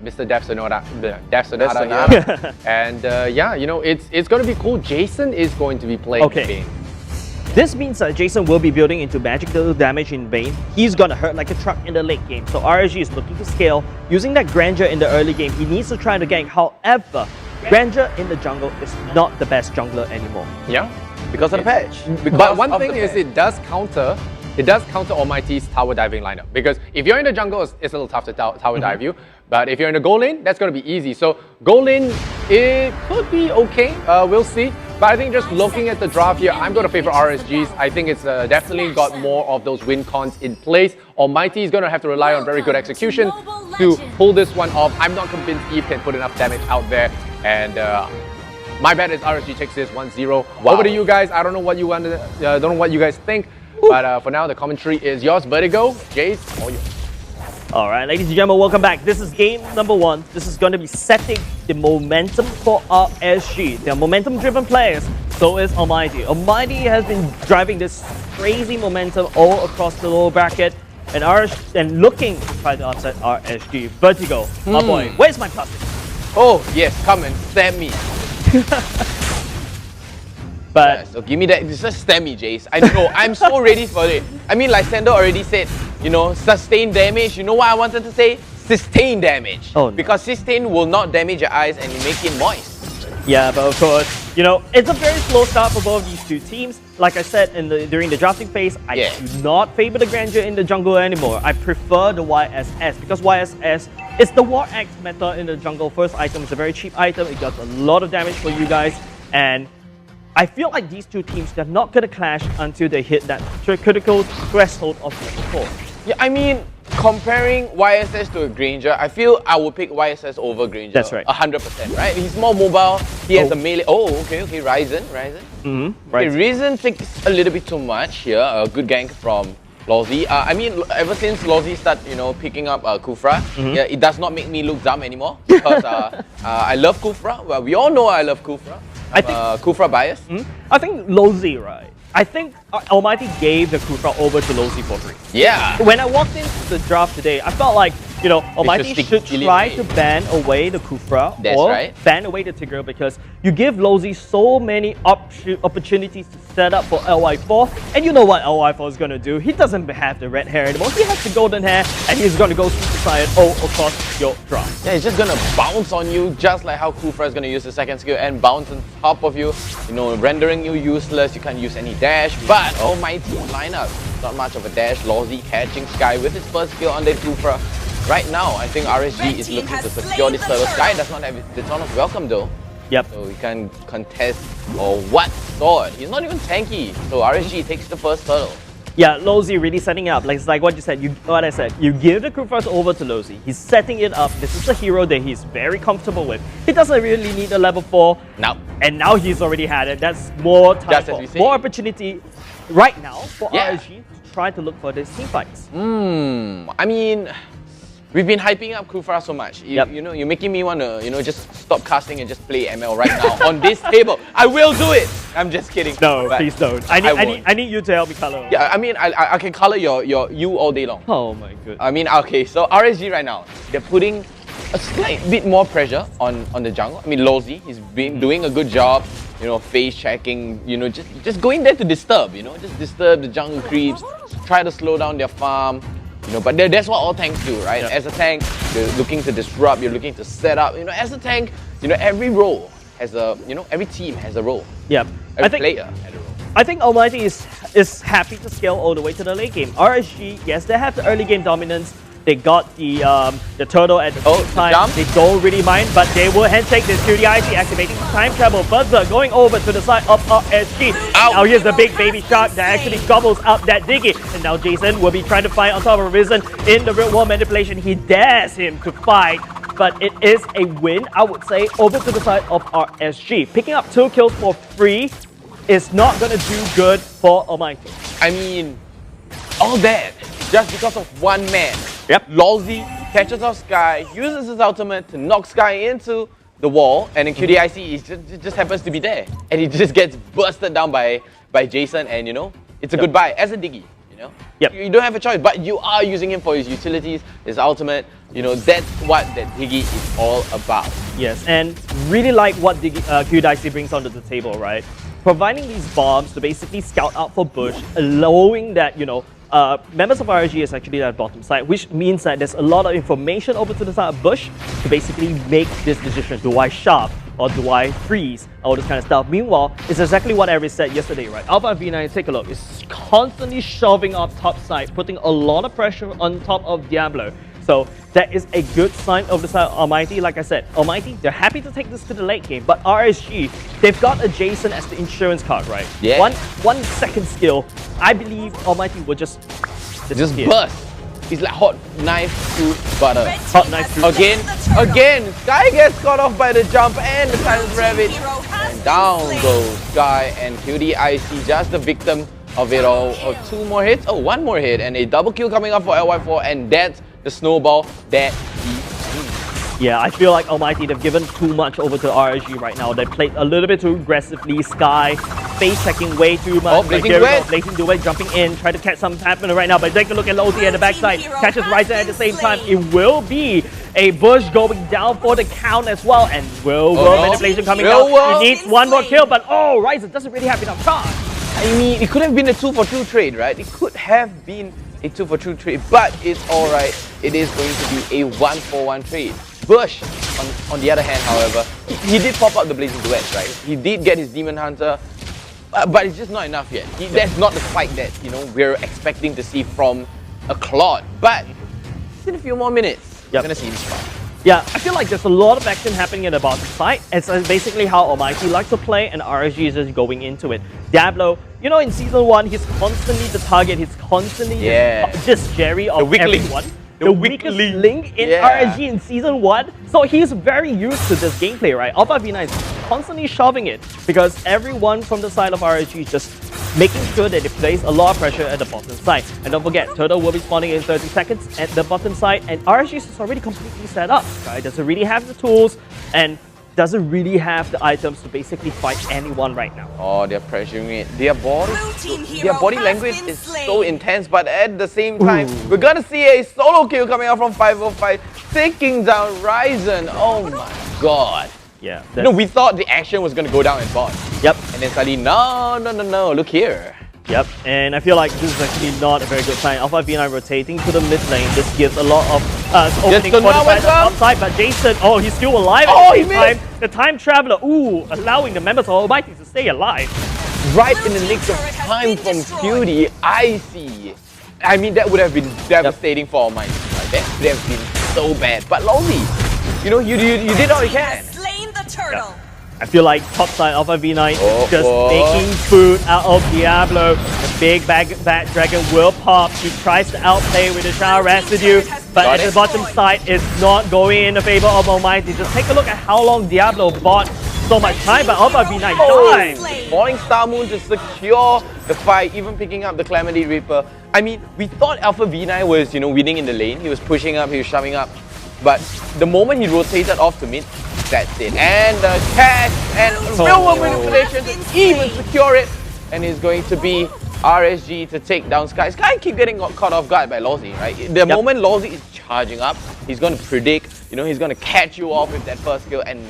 Mr. Dev Sonata here. And yeah, you know, it's going to be cool. Jason is going to be playing Bane. This means that Jason will be building into magical damage in Bane. He's gonna hurt like a truck in the late game. So RSG is looking to scale, using that Grandeur in the early game. He needs to try to gank. However, Grandeur in the jungle is not the best jungler anymore. Yeah, because of the patch. But one thing is, it does counter Almighty's tower diving lineup. Because if you're in the jungle, it's a little tough to tower dive you. But if you're in the gold lane, that's going to be easy. So gold lane, it could be okay. We'll see. But I think just looking at the draft here, I'm going to favor RSGs. I think it's definitely got more of those win cons in place. Almighty is going to have to rely on very good execution to pull this one off. I'm not convinced Eve can put enough damage out there. And my bet is RSG takes this 1-0. Wow. Over to you guys. I don't know what you want to, don't know what you guys think. But for now, the commentary is yours. Vertigo, Jace, all yours. Alright, ladies and gentlemen, welcome back. This is game number 1. This is going to be setting the momentum for RSG. They're momentum-driven players, so is Almighty. Almighty has been driving this crazy momentum all across the lower bracket, and looking to try to upset RSG. Vertigo, oh boy, where's my plastic? Oh, yes, come and stab me. But yeah, so give me that, just stab me, Jace. I know, I'm so ready for it. I mean, like Sando already said, you know, sustain damage. You know what I wanted to say? Sustain damage. Oh, no. Because sustain will not damage your eyes and make it moist. Yeah, but of course, you know, it's a very slow start for both these two teams. Like I said during the drafting phase, I do not favor the Grandeur in the jungle anymore. I prefer the YSS because YSS is the War Axe meta in the jungle. First item is a very cheap item. It does a lot of damage for you guys, and I feel like these two teams, they're not going to clash until they hit that critical threshold of level 4. Yeah, I mean, comparing YSS to a Granger, I feel I would pick YSS over Granger. That's right. 100%, right? He's more mobile, he has a melee. Oh, okay, Ryzen. Okay, Ryzen takes a little bit too much here. A good gank from Lawsy. I mean, ever since Lawsy started, you know, picking up Kufra, yeah, it does not make me look dumb anymore because I love Kufra. Well, we all know I love Kufra. I think Kufra bias. I think Lawsy, right? I think Almighty gave the Kufra over to Lawsy for free. Yeah. When I walked into the draft today, I felt like, you know, Almighty should try to ban away the Kufra or ban away the Tigger, because you give Lawsy so many opportunities to set up for LY4, and you know what LY4 is going to do. He doesn't have the red hair anymore. He has the golden hair, and he's going to go Super Saiyan all across your draft. Yeah, he's just going to bounce on you, just like how Kufra is going to use the second skill and bounce on top of you, you know, rendering you useless. You can't use any dash, but Almighty lineup, not much of a dash. Lawsy catching Sky with his first skill on the Kufra. Right now, I think RSG is looking to secure this turtle. Sky does not have the ton of welcome though. Yep. So he can contest or what sword. He's not even tanky. So RSG takes the first turtle. Yeah, Lawsy really setting up. Like, it's like what you said. What I said. You give the Kufras over to Lawsy. He's setting it up. This is a hero that he's very comfortable with. He doesn't really need a level 4. Now. And now he's already had it. That's more time for more opportunity right now for RSG to try to look for these team fights. I mean, we've been hyping up Kufra so much. You know, you're making me want to, you know, just stop casting and just play ML right now on this table. I will do it. I'm just kidding. No, please don't. I need you to help me color. Yeah, I mean, I can color you all day long. Oh my goodness. I mean, okay, so RSG right now, they're putting a slight bit more pressure on the jungle. I mean, Lawsy, he's been doing a good job, you know, phase checking, you know, just going there to disturb, you know, just disturb the jungle creeps, try to slow down their farm. You know, but that's what all tanks do, right? As a tank, you're looking to disrupt, you're looking to set up. You know, as a tank, you know, every role has a, you know, every team has a role. Yeah. Every player has a role. I think Almighty is happy to scale all the way to the late game. RSG, yes, they have the early game dominance. They got the turtle at the same time. They don't really mind, but they will handshake this QDIC, activating time travel. Buzzer going over to the side of RSG. Now here's the big baby shark that actually gobbles up that Diggy. And now Jason will be trying to fight on top of Risen in the real world manipulation. He dares him to fight, but it is a win, I would say, over to the side of RSG. Picking up 2 kills for free is not going to do good for Almighty. I mean, all that just because of one man. Yep. Lawsy catches off Sky, uses his ultimate to knock Sky into the wall, and then QDIC just happens to be there. And he just gets busted down by Jason, and you know, it's a goodbye as a Diggy. You know? Yep. You don't have a choice, but you are using him for his utilities, his ultimate. You know, that's what that Diggy is all about. Yes, and really like what QDicey brings onto the table, right? Providing these bombs to basically scout out for Bush, allowing that, you know, members of RSG is actually at bottom side, which means that there's a lot of information over to the side of Bush to basically make this decision. Do I sharp or do I freeze? All this kind of stuff. Meanwhile, it's exactly what Aries said yesterday, right? Alpha V9, take a look, is constantly shoving up top side, putting a lot of pressure on top of Diablo. So that is a good sign of the side of Almighty. Like I said, Almighty, they're happy to take this to the late game, but RSG, they've got a Jason as the insurance card, right? Yeah. One second skill, I believe Almighty will just burst. It's like hot knife through butter. Hot knife through Again, Sky gets caught off by the jump and the silence ravage. And down goes Sky, and QDIC just the victim of it all. Oh, 2 more hits? Oh, 1 more hit, and a double kill coming up for LY4, and that's the snowball that he needs. Yeah, I feel like Almighty, they've given too much over to RSG right now. They played a little bit too aggressively. Sky, face checking way too much. Oh, Blazing Duet jumping in, try to catch something happening right now. But take a look at Lowsy at the backside. Catches Ryzen at the same time. It will be a Bush going down for the count as well. And manipulation coming out. He needs 1 more kill, but Ryzen doesn't really have enough charge. I mean, it could have been a 2-for-2 trade, right? It could have been a 2-for-2 trade, but it's alright. It is going to be a 1-for-1 trade. Bush, on the other hand, however, he did pop up the Blazing Duets, right? He did get his Demon Hunter, but it's just not enough yet. That's not the spike that, you know, we're expecting to see from a Claude. But in a few more minutes, you're going to see this spike. Yeah, I feel like there's a lot of action happening at the bottom side. It's basically how Almighty likes to play, and RSG is just going into it. Diablo, you know, in Season 1, he's constantly the target. He's constantly just Jerry of everyone. The weakest link in RSG in Season 1. So he's very used to this gameplay, right? Alpha V9 is constantly shoving it because everyone from the side of RSG is just making sure that they place a lot of pressure at the bottom side. And don't forget, Turtle will be spawning in 30 seconds at the bottom side, and RSG is already completely set up. Right? Doesn't really have the tools and doesn't really have the items to basically fight anyone right now. Oh, they're pressuring it. Their body language is so intense, but at the same time, we're gonna see a solo kill coming out from 505, taking down Ryzen. Oh my god. Yeah. You know, we thought the action was gonna go down in bot. Yep. And then suddenly, no, look here. Yep, and I feel like this is actually not a very good sign. Alpha V9 rotating to the mid lane. This gives a lot of opening for the side outside, but Jason, he's still alive at the same time. The time traveler, allowing the members of Almighty to stay alive. Right in the nick of time from QD, I see. I mean, that would have been devastating for Almighty. Right? That would have been so bad. But Lonely, you know, you did all you can. Slain the turtle. I feel like topside Alpha V9 is just making food out of Diablo. The big bad dragon will pop. He tries to outplay with the Shower Residue, but at the bottom side, it's not going in the favor of Almighty. Just take a look at how long Diablo bought so much time, but Alpha V9 died. Falling Star Moon to secure the fight, even picking up the Calamity Reaper. I mean, we thought Alpha V9 was, you know, winning in the lane. He was pushing up, he was shoving up. But the moment he rotated off to mid, that's it. And the catch and real world manipulation to even secure it. And it's going to be RSG to take down Sky. Sky keep getting caught off guard by Lawsy, right? The moment Lawsy is charging up, he's going to predict, you know, he's going to catch you off with that first kill, and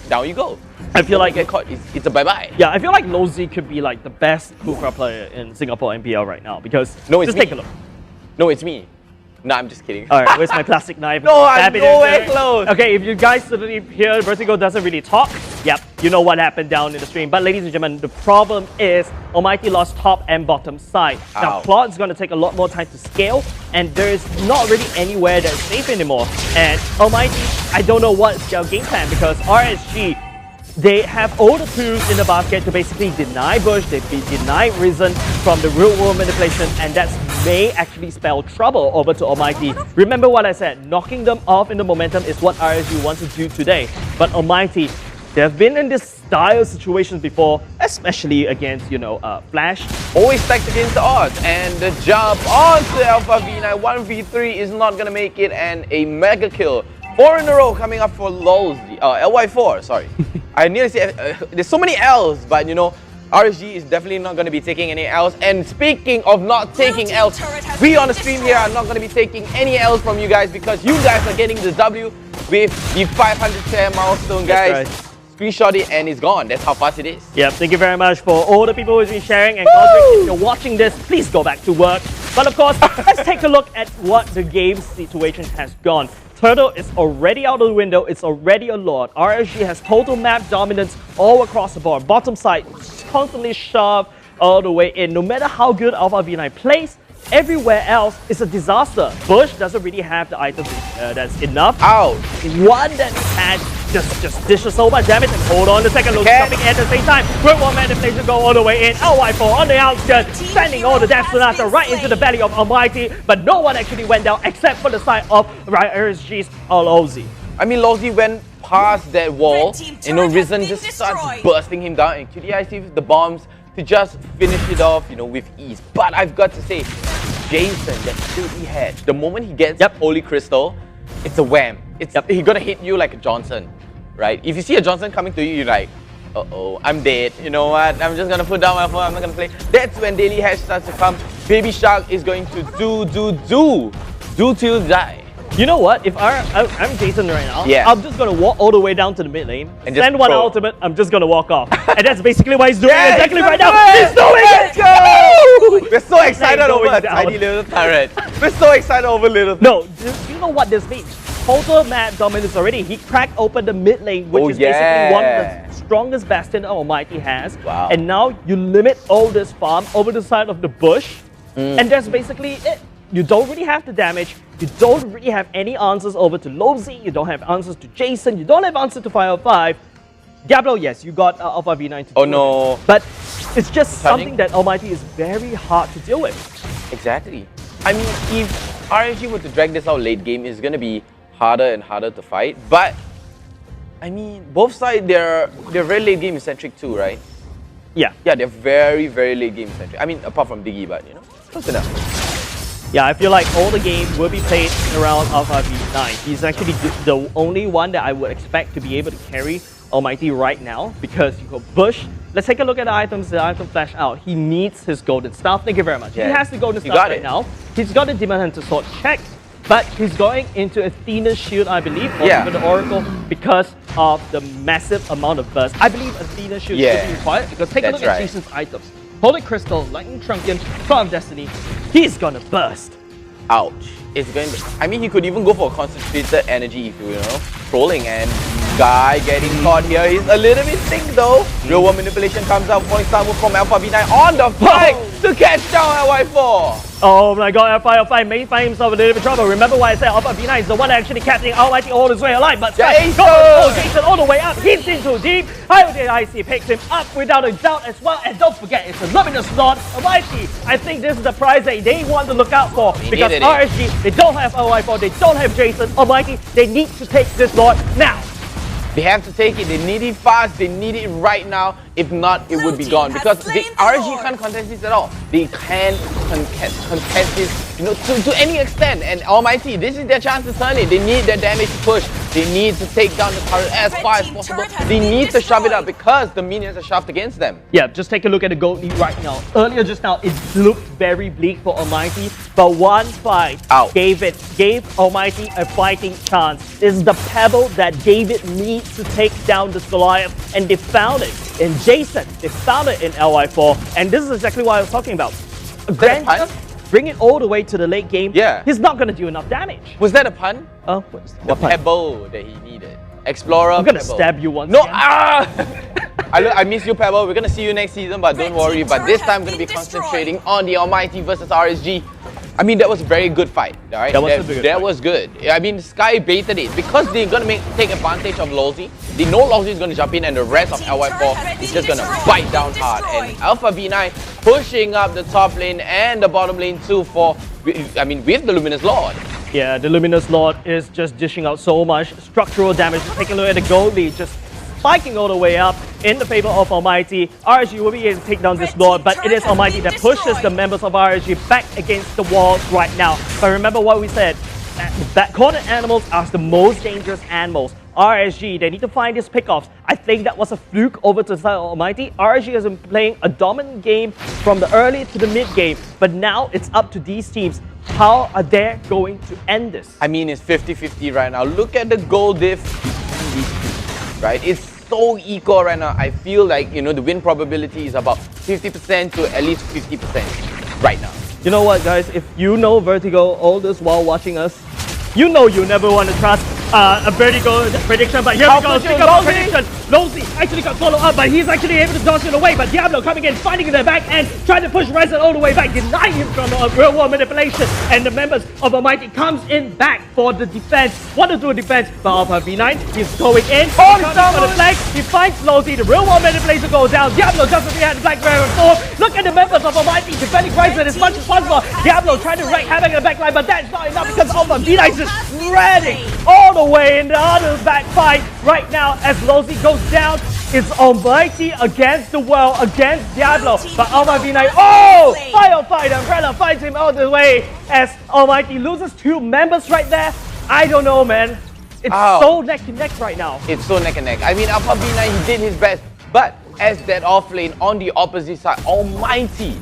down you go. I feel like get caught, it's a bye-bye. Yeah, I feel like Lawsy could be like the best Kufra player in Singapore MPL right now, because take a look. No, it's me. No, I'm just kidding. Alright, where's my plastic knife? No, I'm nowhere close. Okay, if you guys suddenly hear Vertigo doesn't really talk, yep, you know what happened down in the stream. But ladies and gentlemen, the problem is Almighty lost top and bottom side. Now, Claude's going to take a lot more time to scale, and there's not really anywhere that's safe anymore. And Almighty, I don't know what's their game plan, because RSG, they have all the tools in the basket to basically deny Bush, they deny Risen from the real world manipulation, and that may actually spell trouble over to Almighty. Remember what I said, knocking them off in the momentum is what RSG wants to do today. But Almighty, they have been in this dire situations before, especially against, you know, Flash. Always stacked against the odds, and the jump onto Alpha V9, 1v3 is not going to make it, and a mega kill. 4 in a row coming up for LY4, sorry. I nearly said, there's so many L's, but you know, RSG is definitely not going to be taking any L's. And speaking of not taking L's, we on the stream here are not going to be taking any L's from you guys because you guys are getting the W with the 500 share milestone, guys. Right. Screenshot it and it's gone. That's how fast it is. Yep, thank you very much for all the people who've been sharing. And Godric, if you're watching this, please go back to work. But of course, let's take a look at what the game situation has gone. Turtle is already out of the window, it's already a Lord. RSG has total map dominance all across the board. Bottom side, constantly shoved all the way in. No matter how good Alpha V9 plays, everywhere else is a disaster. Bush doesn't really have the items that's enough. Ouch. One that had just dishes so much damage and hold on a second, look jumping at the same time. Great one manipulation go all the way in. LY4 on the outskirts, sending all the Death Sonata right into the belly of Almighty, but no one actually went down except for the side of RSG's LOZ. I mean, Lozy went past that wall, you know, Risen just starts bursting him down, and QDI sees the bombs to just finish it off, you know, with ease. But I've got to say, Jason, that filthy head, the moment he gets Holy Crystal, it's a wham. He's gonna hit you like a Johnson, right? If you see a Johnson coming to you, you're like, uh-oh, I'm dead. You know what? I'm just gonna put down my phone, I'm not gonna play. That's when Daily Hash starts to come. Baby Shark is going to do till die. You know what? If I'm Jason right now, I'm just gonna walk all the way down to the mid lane, and send one ultimate, I'm just gonna walk off. And that's basically what he's doing exactly right now. He's doing it! Let's go! We're so excited over a tiny little turret. We're so excited over little things. No, you know what this means? Total map dominance already. He cracked open the mid lane, which is basically one of the strongest bastion Almighty has. Wow. And now you limit all this farm over the side of the bush, and that's basically it. You don't really have the damage, you don't really have any answers over to Lozy, you don't have answers to Jason, you don't have answers to 505. Diablo, yes, you got Alpha V9 to no. But it's just something that Almighty is very hard to deal with. Exactly. I mean, if RSG were to drag this out late game, it's going to be harder and harder to fight. But, I mean, both sides, they're very late game centric too, right? Yeah. Yeah, they're very, very late game centric. I mean, apart from Diggy, but, you know, close enough. Yeah, I feel like all the game will be played around Alpha V9. He's actually the only one that I would expect to be able to carry Almighty right now because you go Bush. Let's take a look at the items. The item flash out. He needs his golden staff. Thank you very much. Yeah. He has the golden staff right now. He's got the Demon Hunter sword checked, but he's going into Athena's shield, I believe, or even the Oracle because of the massive amount of burst. I believe Athena's shield should be required because take a look at Jason's items. Holy Crystal, Lightning Truncheon, Cloud of Destiny. He's gonna burst. Ouch. It's going to... I mean, he could even go for a concentrated energy if you know, trolling, and Guy getting caught here is a little bit sick though. Real world manipulation comes out, falling star move from Alpha V9 on the flank to catch down LY4. Oh my god, Alpha may find himself a little bit of trouble. Remember why I said Alpha V9 is the one actually capturing Almighty all his way alive, but Jason all the way up, he's in too deep. IC picks him up without a doubt as well, and don't forget, it's a luminous Lord Almighty. I think this is the prize that they want to look out for, because RSG, they don't have LY4, they don't have Jason Almighty, they need to take this Lord now. They have to take it. They need it fast. They need it right now. If not, it would be gone. Because the RSG can't contest this at all. They can't contest this, you know, to any extent. And Almighty, this is their chance to turn it. They need their damage to push. They need to take down the turret as far as possible. They need to shove it up because the minions are shoved against them. Yeah, just take a look at the gold lead right now. Earlier just now, it looked very bleak for Almighty, but one fight gave Almighty a fighting chance. This is the pebble that David needs to take down this Goliath, and they found it in Jason. They found it in LY4, and this is exactly what I was talking about. Grandeur, bring it all the way to the late game. Yeah. He's not going to do enough damage. Was that a pun? What pun? Pebble that he needed. Explorer. I'm going to stab you once again. I miss you, Pebble. We're going to see you next season, but don't worry. But this time, I'm going to be concentrating on the Almighty versus RSG. I mean, that was a very good fight, right? That was good. I mean, Sky baited it because they're going to take advantage of Lozy. They know Lozy is going to jump in, and the rest of LY4 is just going to bite down hard. And Alpha V9 pushing up the top lane and the bottom lane too with the Luminous Lord. Yeah, the Luminous Lord is just dishing out so much structural damage. Just take a look at the gold lead, just spiking all the way up in the favor of Almighty. RSG will be able to take down this Lord, but it is Almighty that pushes the members of RSG back against the walls right now. But remember what we said, that cornered animals are the most dangerous animals. RSG, they need to find these pickoffs. I think that was a fluke over to the side of Almighty. RSG has been playing a dominant game from the early to the mid game, but now it's up to these teams. How are they going to end this? I mean, it's 50-50 right now. Look at the goal diff between these two, right? It's so equal right now. I feel like, you know, the win probability is about 50% to at least 50% right now. You know what, guys? If you know Vertigo all this while watching us, you know you never want to trust a Vertigo prediction, but here we go. Think about prediction. Lozy actually got followed up, but he's actually able to dodge it away. But Diablo coming in, finding in the back end, trying to push Ryzen all the way back, denying him from real world manipulation. And the members of Almighty comes in back for the defense. Want to do a defense, but Alpha V9, he's going in. He's on the flank. He finds Lozy. The real world manipulation goes down. Diablo just behind the Black Bear form. Look at the members of Almighty defending Ryzen as much as possible. Diablo trying to wreak havoc in the backline, but that's not enough because Alpha V9 is spreading all the way in the other back fight right now as Lozy goes down. It's Almighty against the world, against Diablo, but Alpha V9, oh! Firefight, Umbrella fights him all the way as Almighty loses 2 members right there. I don't know, man. It's so neck to neck right now. It's so neck and neck. I mean, Alpha V9, he did his best, but as that off lane on the opposite side, Almighty,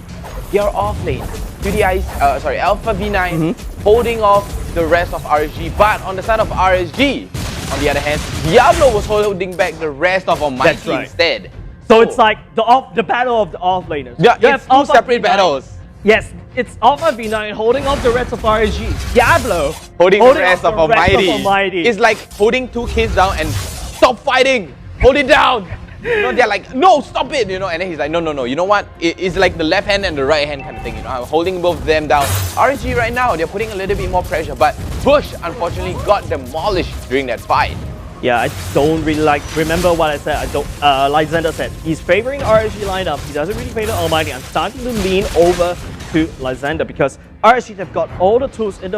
their off lane, Alpha V9 holding off the rest of RSG, but on the side of RSG, on the other hand, Diablo was holding back the rest of Almighty instead. So it's like the battle of the offlaners. Yeah, it's 2 separate battles. Yes, it's Alpha V9 holding off the rest of RSG. Diablo holding the rest of Almighty. It's like holding 2 kids down and stop fighting, hold it down. You know, they're like, no, stop it, you know, and then he's like, no, you know what? It's like the left hand and the right hand kind of thing, you know, I'm holding both of them down. RSG right now, they're putting a little bit more pressure, but Bush unfortunately got demolished during that fight. Yeah, I don't really remember what I said. Like Xander said, he's favoring RSG lineup. He doesn't really favor Almighty. I'm starting to lean over to Lysander because RSG have got all the tools in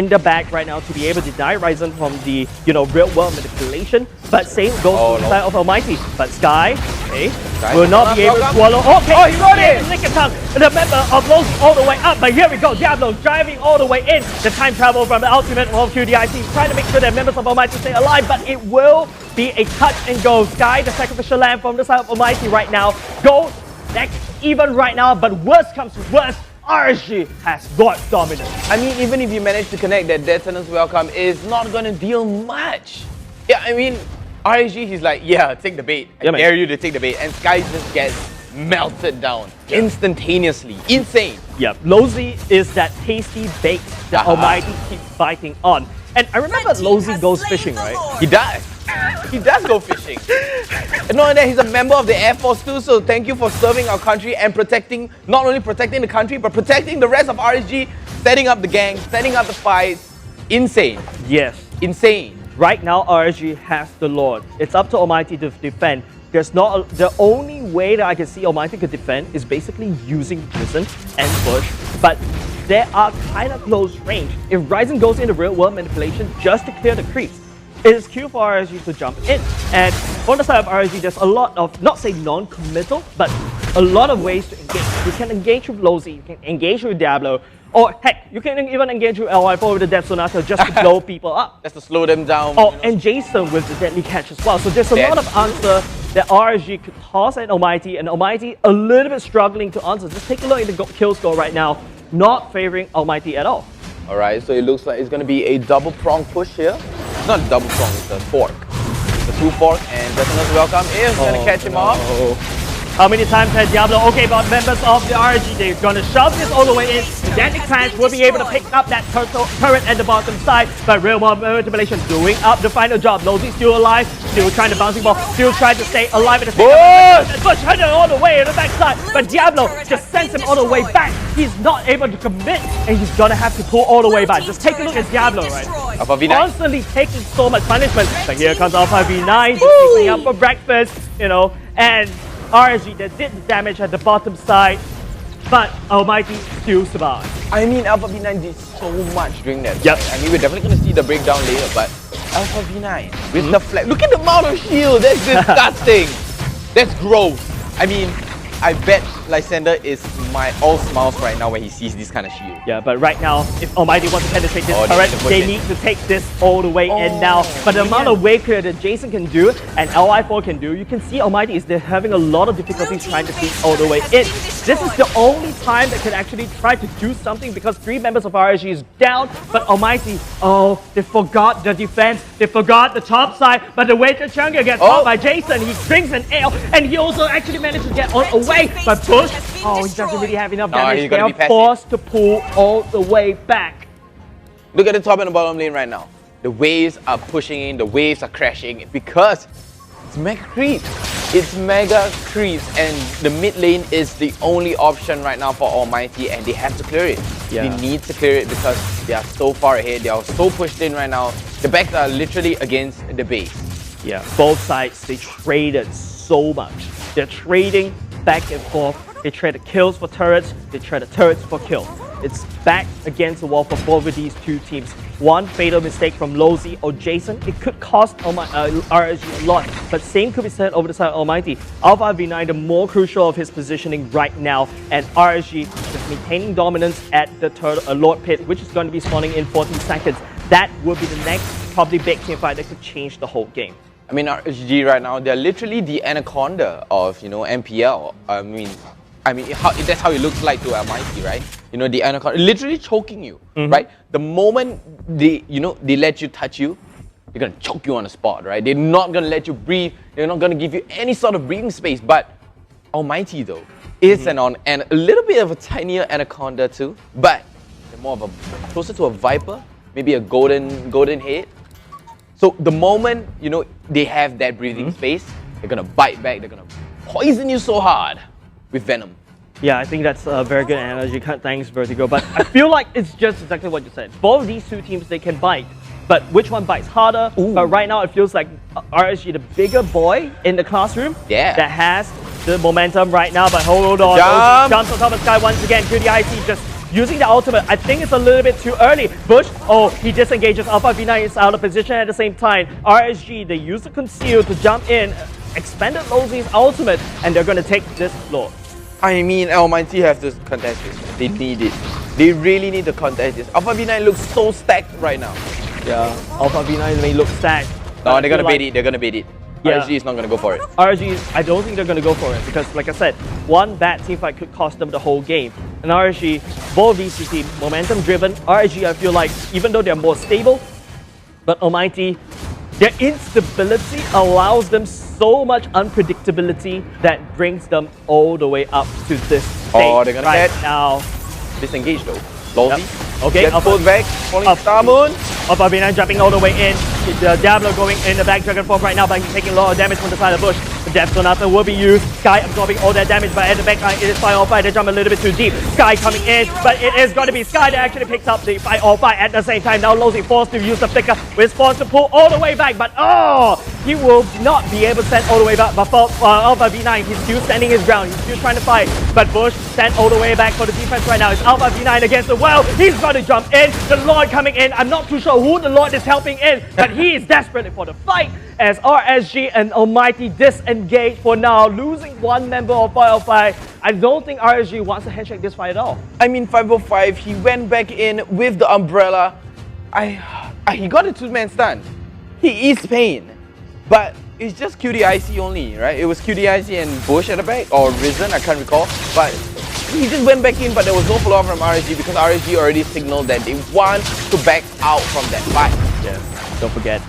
the bag right now to be able to deny Ryzen from the real world manipulation. But same goes to the side of Almighty. But Sky, will not be able to swallow. Okay, he got it! Lick and tongue. The member of Lozy all the way up. But here we go. Diablo driving all the way in. The time travel from the ultimate of QDIC, trying to make sure that members of Almighty stay alive. But it will be a touch and go. Sky, the sacrificial lamb from the side of Almighty right now. Go next, even right now. But worst comes to worst, RSG has got dominance. I mean, even if you manage to connect that Dead Sentence Welcome, is not going to deal much. Yeah, I mean, RSG, he's like, yeah, take the bait. I dare you to take the bait. And Sky just gets melted down instantaneously. Insane. Yeah, Lozy is that tasty bait that Almighty keeps biting on. And I remember Lozy goes fishing, right? He does. He does go fishing. And not only that, he's a member of the Air Force too, so thank you for serving our country and protecting, not only protecting the country, but protecting the rest of RSG, setting up the gang, setting up the fights. Insane. Yes. Insane. Right now, RSG has the Lord. It's up to Almighty to defend. There's not the only way that I can see Almighty could defend is basically using Prison and Bush, but they are kind of close range. If Ryzen goes into real world manipulation just to clear the creeps, it is Q for RSG to jump in. And on the side of RSG, there's a lot of, not say non-committal, but a lot of ways to engage. You can engage with Lozy, you can engage with Diablo, or heck, you can even engage with LY4 with the Depth Sonata just to blow people up. Just to slow them down. Oh, and Jason with the Deadly Catch as well. So there's a lot of answer that RSG could toss at Almighty, and Almighty a little bit struggling to answer. Just take a look at the kill score right now, not favoring Almighty at all. Alright, so it looks like it's going to be a double prong push here. It's not a double prong, it's a fork. It's a 2 fork, and Detona's Welcome is going to catch him off. How many times has Diablo? Okay, but members of the RSG, they're going to shove this all the way in. The Deadly Clash will be able to pick up that turret at the bottom side, but real world manipulation doing up the final job. Lozy still alive, still trying to bouncing ball, still trying to stay alive at the same time. Bush hunter all the way to the backside, but Diablo just sends him all the way back. He's not able to commit, and he's going to have to pull all the way back. Just take a look at Diablo, right? Alpha V9. Constantly taking so much punishment, but here comes Alpha V9, picking up for breakfast, and RSG that did the damage at the bottom side, but Almighty still survived. I mean, Alpha V9 did so much during that fight. I mean, we're definitely going to see the breakdown later, but Alpha V9 with the flag. Look at the amount of shield. That's disgusting. That's gross. I mean, I bet Lysander is all smiles right now when he sees this kind of shield. Yeah, but right now, if Almighty wants to penetrate this turret, they need to take this all the way in now. But the amount of wave clear that Jason can do and LY4 can do, you can see Almighty is having a lot of difficulties trying to see all the way in. This is the only time that can actually try to do something because 3 members of RSG is down, but Almighty, oh, they forgot the defense, they forgot the top side, but the way the Chunga gets caught by Jason, he drinks an ale, and he also actually managed to get away, but Bush, oh, he doesn't really have enough damage. They are forced to pull all the way back. Look at the top and the bottom lane right now. The waves are pushing in, the waves are crashing because it's mega creep. It's mega creeps, and the mid lane is the only option right now for Almighty, and they have to clear it. Yeah. They need to clear it because they are so far ahead. They are so pushed in right now. The backs are literally against the base. Yeah, both sides, they traded so much. They're trading back and forth. They traded kills for turrets, they traded turrets for kills. It's back against the wall for both of these two teams. One fatal mistake from Lozy or Jason, it could cost RSG a lot, but same could be said over the side of Almighty. Alpha V9, the more crucial of his positioning right now, and RSG just maintaining dominance at the Lord Pit, which is going to be spawning in 14 seconds. That will be the next probably big team fight that could change the whole game. I mean, RSG right now, they're literally the anaconda of, MPL. That's how it looks like to Almighty, right? The anaconda, literally choking you, right? The moment they let you touch you, they're gonna choke you on the spot, right? They're not gonna let you breathe. They're not gonna give you any sort of breathing space. But Almighty though is and a little bit of a tinier anaconda too, but they're more of closer to a viper, maybe a golden head. So the moment they have that breathing space, they're gonna bite back. They're gonna poison you so hard with venom. Yeah, I think that's a very good analogy. Thanks, Vertigo. But I feel like it's just exactly what you said. Both of these two teams, they can bite. But which one bites harder? Ooh. But right now, it feels like RSG, the bigger boy in the classroom, that has the momentum right now. But hold on. Jumps on top of Sky once again. QDIC just using the ultimate. I think it's a little bit too early. Bush, he disengages. Alpha V9 is out of position at the same time. RSG, they use the conceal to jump in. Expanded Lozy's ultimate, and they're going to take this floor. I mean, Almighty have to contest this. They need it. They really need to contest this. Alpha V9 looks so stacked right now. Yeah, Alpha V9 may look stacked. No, they're gonna bait it. They're gonna bait it. Yeah. RSG is not gonna go for it. RSG, I don't think they're gonna go for it because, like I said, one bad team fight could cost them the whole game. And RSG, both these two teams, momentum driven. RSG, I feel like, even though they're more stable, but Almighty, their instability allows them so much unpredictability that brings them all the way up to this stage. Oh, they're gonna right get now. Disengaged though. Lozy. Yep. Okay, gets pulled back. Falling Star Moon. Alpha V9 jumping all the way in. The Diablo going in the back Dragon Form right now, but he's taking a lot of damage from the side of the bush. The Death Stone after will be used. Sky absorbing all that damage, but at the back line it is Fight or Fight. They jump a little bit too deep. Sky coming in, but it is going to be Sky that actually picks up the Fight or Fight at the same time. Now Lozy forced to use the flicker, with forced to pull all the way back, but he will not be able to stand all the way back. But for Alpha V9, he's still standing his ground. He's still trying to fight, but Bush stand all the way back for the defense right now. It's Alpha V9 against the well. He's going to jump in. The Lord coming in. I'm not too sure who the Lord is helping in, but he is desperate for the fight as RSG and Almighty disengage for now, losing one member of 505. I don't think RSG wants to handshake this fight at all. I mean, 505, he went back in with the umbrella. He got a two-man stun. He is pain, but it's just QDIC only, right? It was QDIC and Bush at the back, or Risen, I can't recall. But he just went back in, but there was no follow-up from RSG because RSG already signaled that they want to back out from that fight. Yes, don't forget,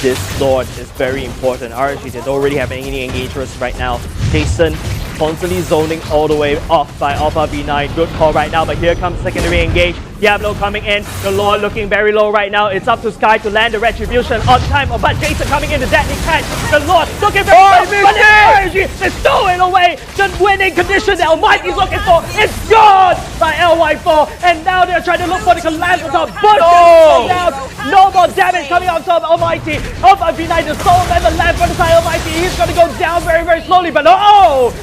this Lord is very important. RSG, they don't really have any engagers right now. Jason constantly zoning all the way off by Alpha V9. Good call right now, but here comes secondary engage. Diablo coming in. The Lord looking very low right now. It's up to Sky to land the retribution on time. But Jason coming in, the deadly catch. The Lord looking very low, but the RSG is throwing away the winning condition that Almighty's looking for. It's gone by LY4, and now they're trying to look for the collapse on top. But no more damage coming on top of Almighty. Alpha V9, the sole member left on the side of Almighty. He's going to go down very, very slowly, but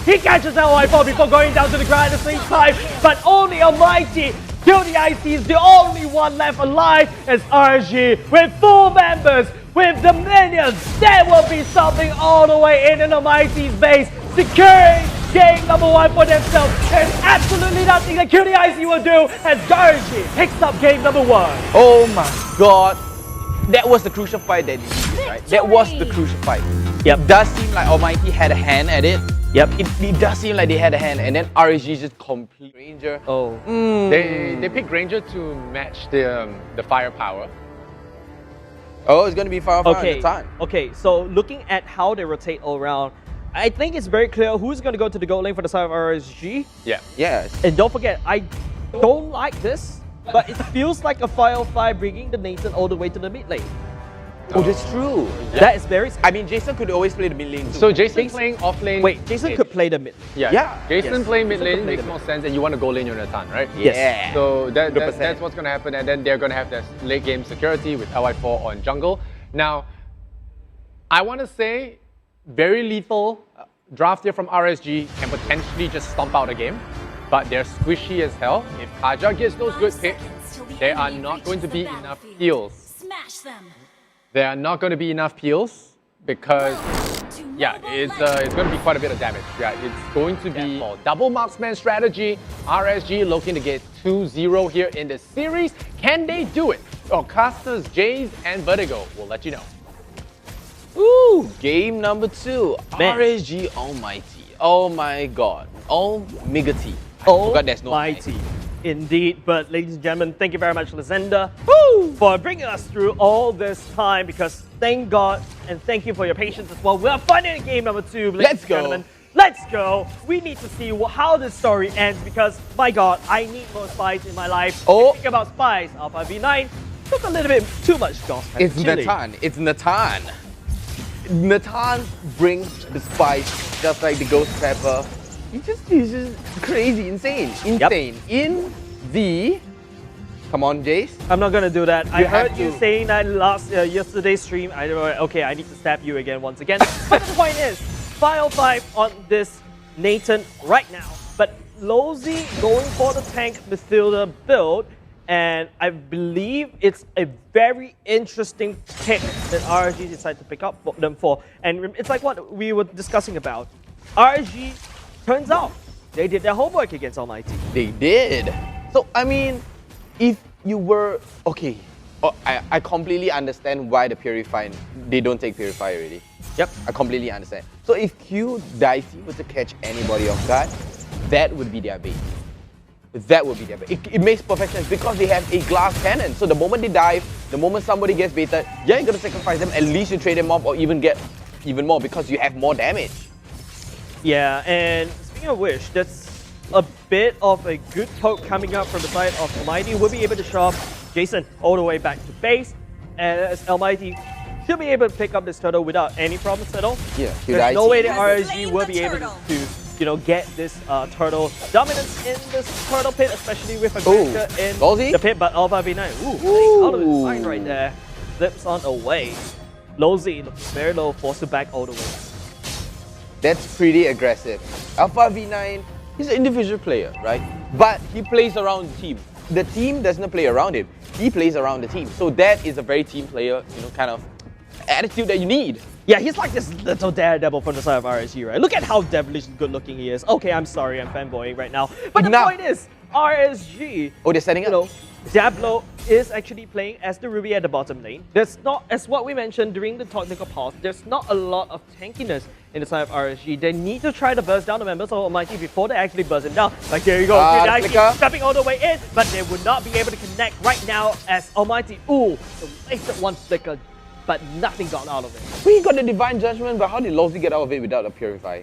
he catches LY4 before going down to the ground at the same time. But only Almighty. QDIC is the only one left alive as RSG with full members, with the minions. There will be something all the way in Almighty's base, securing game number 1 for themselves. There's absolutely nothing that QDIC will do as RSG picks up game number 1. Oh my god. That was the crucial fight that they needed, right? That was the crucial fight. Yep. It does seem like Almighty had a hand at it. Yep. It does seem like they had a hand, and then RSG just complete Ranger. Oh. They picked Ranger to match the firepower. Oh, it's gonna be far at the time. Okay, so looking at how they rotate all around, I think it's very clear who's going to go to the gold lane for the side of RSG. Yeah. Yes. And don't forget, I don't like this, but it feels like a 5-5 bringing the Nathan all the way to the mid lane. Oh, that's true. Yeah. That is very... I mean, Jason could always play the mid lane too. So Jason playing off lane... Wait, Jason could play the mid. Yeah. Jason Yes. playing mid Jason could lane play makes the more mid. sense, and you want to go lane Jonathan, right? Yes. Yeah. So that's 100%. what's going to happen, and then they're going to have this late game security with LI4 on jungle. Now, I want to say very lethal draft here from RSG can potentially just stomp out a game, but they're squishy as hell. If Kaja gets those good picks, there are not going to be enough heals. Smash them. There are not going to be enough heals because, yeah, it's going to be quite a bit of damage. Yeah, it's going to be double marksman strategy. RSG looking to get 2-0 here in the series. Can they do it? Oh, Casters, Jays, and Vertigo will let you know. Ooh, game number 2. Man. RSG Almighty. Oh my god. ALMGHTY. Oh, forgot there's no mighty. Indeed, but ladies and gentlemen, thank you very much, Lizenda, for bringing us through all this time, because thank God and thank you for your patience as well. We are finally in game number 2, ladies Let's and go. gentlemen. Let's go. We need to see how this story ends, because, my God, I need more spies in my life. Oh. Think about spies. Alpha V9 took a little bit too much goss. It's actually. Nathan. It's Nathan. Nathan brings the spice just like the Ghost Pepper. He's just crazy, insane. Insane. In the... Come on, Jace. I'm not gonna do that. I You have heard you to. saying that yesterday's stream. Okay, I need to stab you again once again. But the point is, File 5 on this Nathan right now. But Lozy going for the tank midfielder build, and I believe it's a very interesting pick that RSG decided to pick up them for. And it's like what we were discussing about. RSG, turns out, they did their homework against Almighty. They did. So, I mean, if you were... Okay, I completely understand why the Purify, they don't take Purify already. Yep. I completely understand. So if Q Dicey were to catch anybody off guard, that would be their bait. That would be their bait. It makes perfect sense because they have a glass cannon. So the moment they dive, the moment somebody gets baited, yeah, you're gonna sacrifice them. At least you trade them off or even get even more because you have more damage. Yeah, and speaking of which, that's a bit of a good poke coming up from the side of Almighty. We'll be able to shove Jason all the way back to base, and as Almighty should be able to pick up this turtle without any problems at all. Yeah, There's no way that Has RSG slain will the be able turtle. to get this turtle dominance in this turtle pit, especially with a Ooh, Granker in Lozy? the pit, but Alpha V9, playing out of his mind right there, flips on away. Lozy looks very low, forced to back all the way. That's pretty aggressive. Alpha V9, he's an individual player, right? But he plays around the team. The team doesn't play around him. He plays around the team. So that is a very team player, kind of attitude that you need. Yeah, he's like this little daredevil from the side of RSG, right? Look at how devilish good looking he is. Okay, I'm sorry, I'm fanboying right now. But the Enough. point is, RSG, Oh, they're setting up? Diablo is actually playing as the Ruby at the bottom lane. There's not, as what we mentioned during the technical pause, there's not a lot of tankiness in the side of RSG. They need to try to burst down the members of Almighty before they actually burst him down. Like, there you go, flicker. stepping all the way in, but they would not be able to connect right now as Almighty, the wasted one flicker, but nothing got out of it. We got the Divine Judgment, but how did Lozy get out of it without a Purify?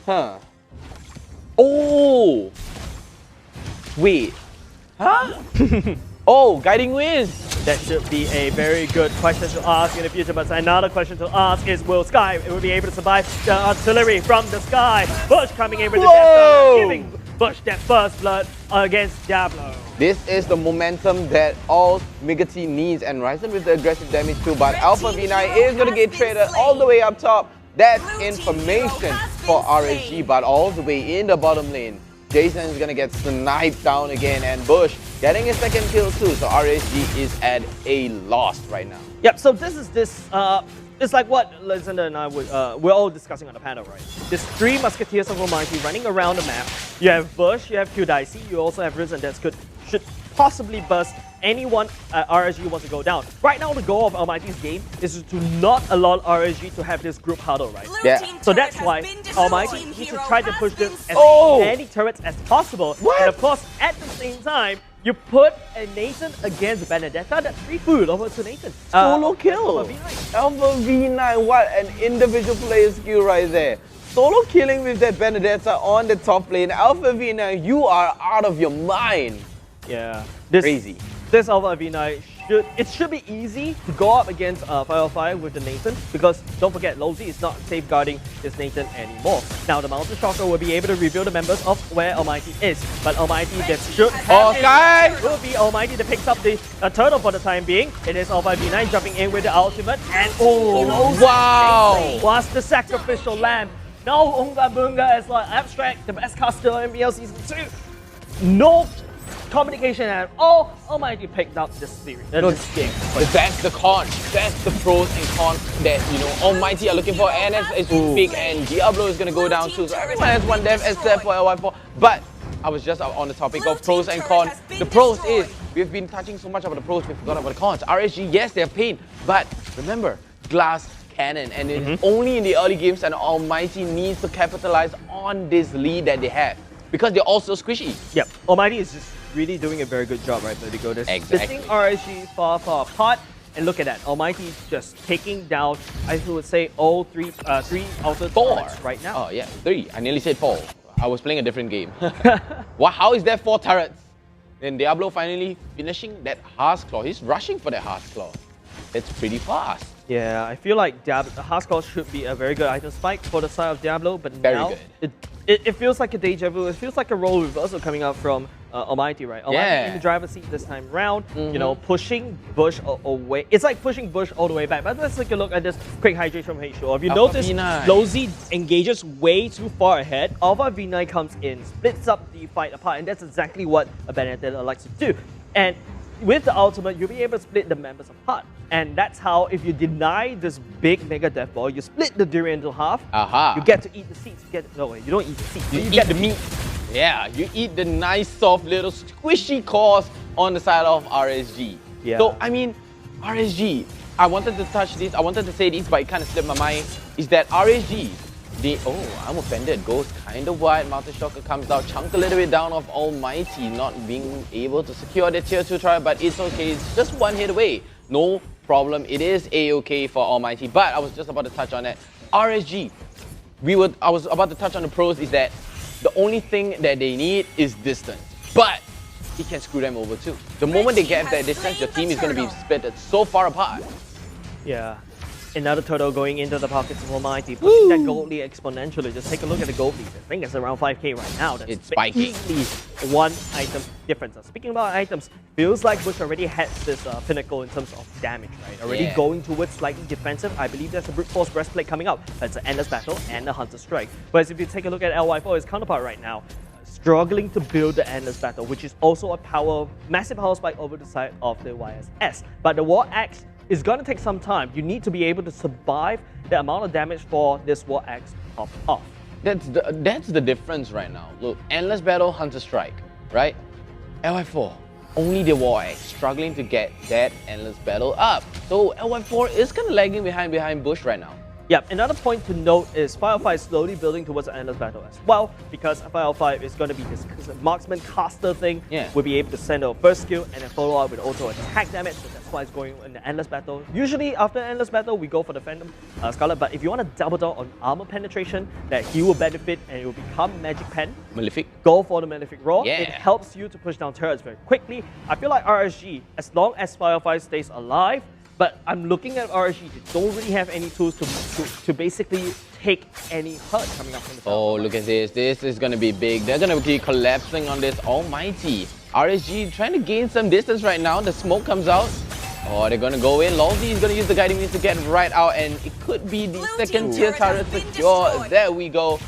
Huh. Oh! Wait. Huh? Oh, Guiding Wind! That should be a very good question to ask in the future, but another question to ask is, will Sky be able to survive the artillery from the sky? Bush coming in with the death, giving Bush that first blood against Diablo. This is the momentum that ALMGHTY needs, and Ryzen with the aggressive damage too, but Alpha V9 is going to get traded all the way up top. That's information for RSG, but all the way in the bottom lane. Jason is going to get sniped down again, and Bush getting his second kill too, so RSG is at a loss right now. Yep, so this is it's like what Lysander and I we're all discussing on the panel, right? There's 3 Musketeers of Almighty running around the map. You have Bush, you have QDicey, you also have Risen that should possibly burst anyone RSG wants to go down. Right now, the goal of Almighty's game is to not allow RSG to have this group huddle, right? Yeah. So that's why Almighty needs to try to push them as many turrets as possible. What? And of course, at the same time, you put a Nathan against Benedetta, that's free food over to Nathan. Solo kill. Alpha V9. Alpha V9, what an individual player skill right there. Solo killing with that Benedetta on the top lane. Alpha V9, you are out of your mind. Yeah. Crazy. This Alpha V9 should be easy to go up against Firefly with the Nathan, because don't forget, Lozy is not safeguarding this Nathan anymore. Now the Mountain Shocker will be able to reveal the members of where Almighty is, but Almighty that should have will be Almighty that picks up the turtle for the time being. It is Alpha V9 jumping in with the ultimate, and wow! Was the sacrificial lamb. No Unga Bunga is like Abstract, the best caster in MPL Season 2. No communication at all. Almighty picked up this series. This game. But that's the con. That's the pros and cons that, you know, Almighty are looking for. And it's big, and Diablo is going to go down too. So everyone has one dev except for LY4. But I was just on the topic of pros and cons. The pros is, we've been touching so much about the pros, we forgot about the cons. RSG, yes, they're pain. But remember, glass cannon. And it's only in the early games that Almighty needs to capitalize on this lead that they have. Because they're also squishy. Yep. Almighty is just really doing a very good job, right, Vertigo? They're Exactly. sitting RSG far apart, and look at that. Almighty just taking down, I would say, all three outer turrets right now. Oh yeah, 3. I nearly said 4. I was playing a different game. Wow, how is there 4 turrets? Then Diablo finally finishing that Heart's Claw. He's rushing for that Heart's Claw. It's pretty fast. Yeah, I feel like the Heart's Claw should be a very good item spike for the side of Diablo, but Very now good. It feels like a deja vu. It feels like a role reversal coming out from Almighty, right? Almighty in the driver's seat this time round, you know, pushing Bush away. It's like pushing Bush all the way back. But let's take a look at this quick hydration from Heisho. If you notice, Lozy engages way too far ahead. Alpha V9 comes in, splits up the fight apart, and that's exactly what a Benedetta likes to do. And with the ultimate, you'll be able to split the members apart. And that's how, if you deny this big mega death ball, you split the durian into half, you get to eat the seeds. No, you don't eat the seeds. You get the meat. Yeah, you eat the nice, soft, little squishy cores on the side of RSG. Yeah. So, I mean, RSG, I wanted to touch this, I wanted to say this, but it kind of slipped my mind, is that RSG, I'm offended. Goes kind of wide. Mountain Shocker comes out, chunk a little bit down of Almighty, not being able to secure the tier 2 try, but it's okay. It's just 1 hit away. No problem. It is A-okay for Almighty, but I was just about to touch on that. RSG, I was about to touch on the pros, is that the only thing that they need is distance. But it can screw them over too. The moment they get that distance, your team is going to be split so far apart. Yeah. Another turtle going into the pockets of Almighty, pushing that gold lead exponentially. Just take a look at the gold lead. I think it's around 5k right now. That's it's spiking. Easily 1 item difference. Speaking about items, feels like Bush already had this pinnacle in terms of damage, right? Already going towards slightly defensive. I believe there's a Brute Force Breastplate coming out. That's an Endless Battle and a Hunter Strike. Whereas if you take a look at LY4, his counterpart right now, struggling to build the Endless Battle, which is also a massive power spike over the side of the YSS. But the War Axe is going to take some time. You need to be able to survive the amount of damage for this War Axe to pop off. That's the difference right now. Look, Endless Battle, Hunter Strike, right? LY4, only the War Axe, struggling to get that Endless Battle up. So LY4 is kind of lagging behind Bush right now. Yep, another point to note is Firefly is slowly building towards an Endless Battle as well, because Firefly is going to be this marksman caster thing. We'll be able to send a first skill and then follow up with auto attack damage, so that's why it's going in the Endless Battle. Usually after Endless Battle, we go for the Phantom Scarlet, but if you want to double down on armor penetration, that he will benefit and it will become Magic Pen. Malefic. Go for the Malefic Roar. Yeah. It helps you to push down turrets very quickly. I feel like RSG, as long as Firefly stays alive, but I'm looking at RSG, they don't really have any tools to basically take any hurt coming up from the side. Oh, look at this. This is going to be big. They're going to be collapsing on this Almighty. RSG trying to gain some distance right now. The smoke comes out. Oh, they're going to go in. Lolzy is going to use the guiding means to get right out, and it could be the second tier turret secure. There we go.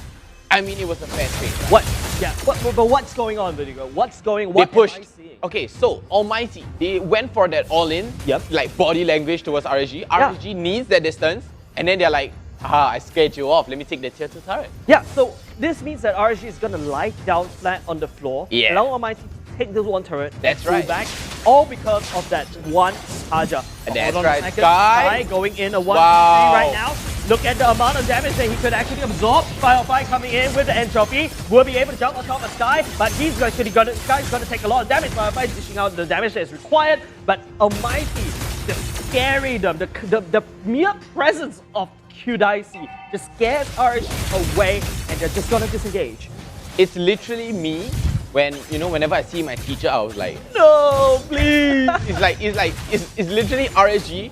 I mean, it was a fair trade. Right? What? Yeah, but what's going on, Vertigo? What's going on? What they pushed. am I seeing? Okay, so Almighty, they went for that all-in, like body language towards RSG. RSG needs that distance. and then they're like, ah, I scared you off, let me take the tier 2 turret. Yeah, so this means that RSG is going to lie down flat on the floor, allow Almighty to take this one turret, That's right. back, all because of that one Aja. That's Hold on right, a second. Sky. Going in a 1-3 Wow. right now. Look at the amount of damage that he could actually absorb. Fire coming in with the entropy. Will be able to jump on top of Sky, but he's actually gonna Sky's gonna take a lot of damage. Fire is dishing out the damage that is required. But Almighty, the scaredom, the mere presence of QDicey just scares RSG away, and they're just gonna disengage. It's literally me when, you know, whenever I see my teacher, I was like, No, please. it's literally RSG.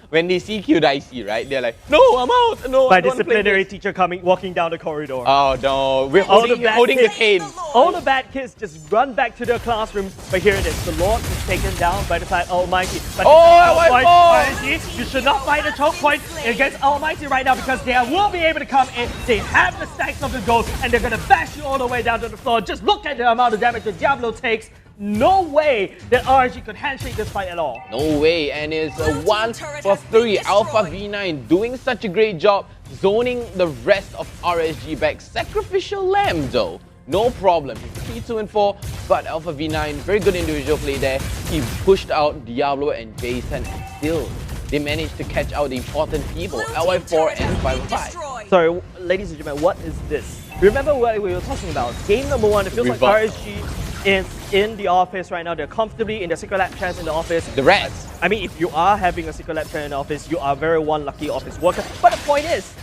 When they see QDicey, right? They're like, no, I'm out. No, My I don't wanna play disciplinary this." teacher walking down the corridor. Oh no, we're All the holding bad the kids. cane. All the bad kids just run back to their classroom, but here it is. The Lord is taken down by the side of Almighty. But RSG, you should not fight a choke point against Almighty right now because they will be able to come in. They have the stacks of the gold, and they're gonna bash you all the way down to the floor. Just look at the amount of damage that Diablo takes. No way that RSG could handshake this fight at all. No way, and it's a 1 for 3. Alpha V9 doing such a great job zoning the rest of RSG back. Sacrificial Lamb though, no problem. 3, 2, and 4, but Alpha V9, very good individual play there. He pushed out Diablo and Jason, and still they managed to catch out the important people, LY4 and 505. Sorry, ladies and gentlemen, what is this? Remember what we were talking about? Game number 1, it feels like RSG is in the office right now. They're comfortably in the Secret Lab chairs in the office. The rats. I mean, if you are having a Secret Lab chair in the office, you are very one lucky office worker. But the point is,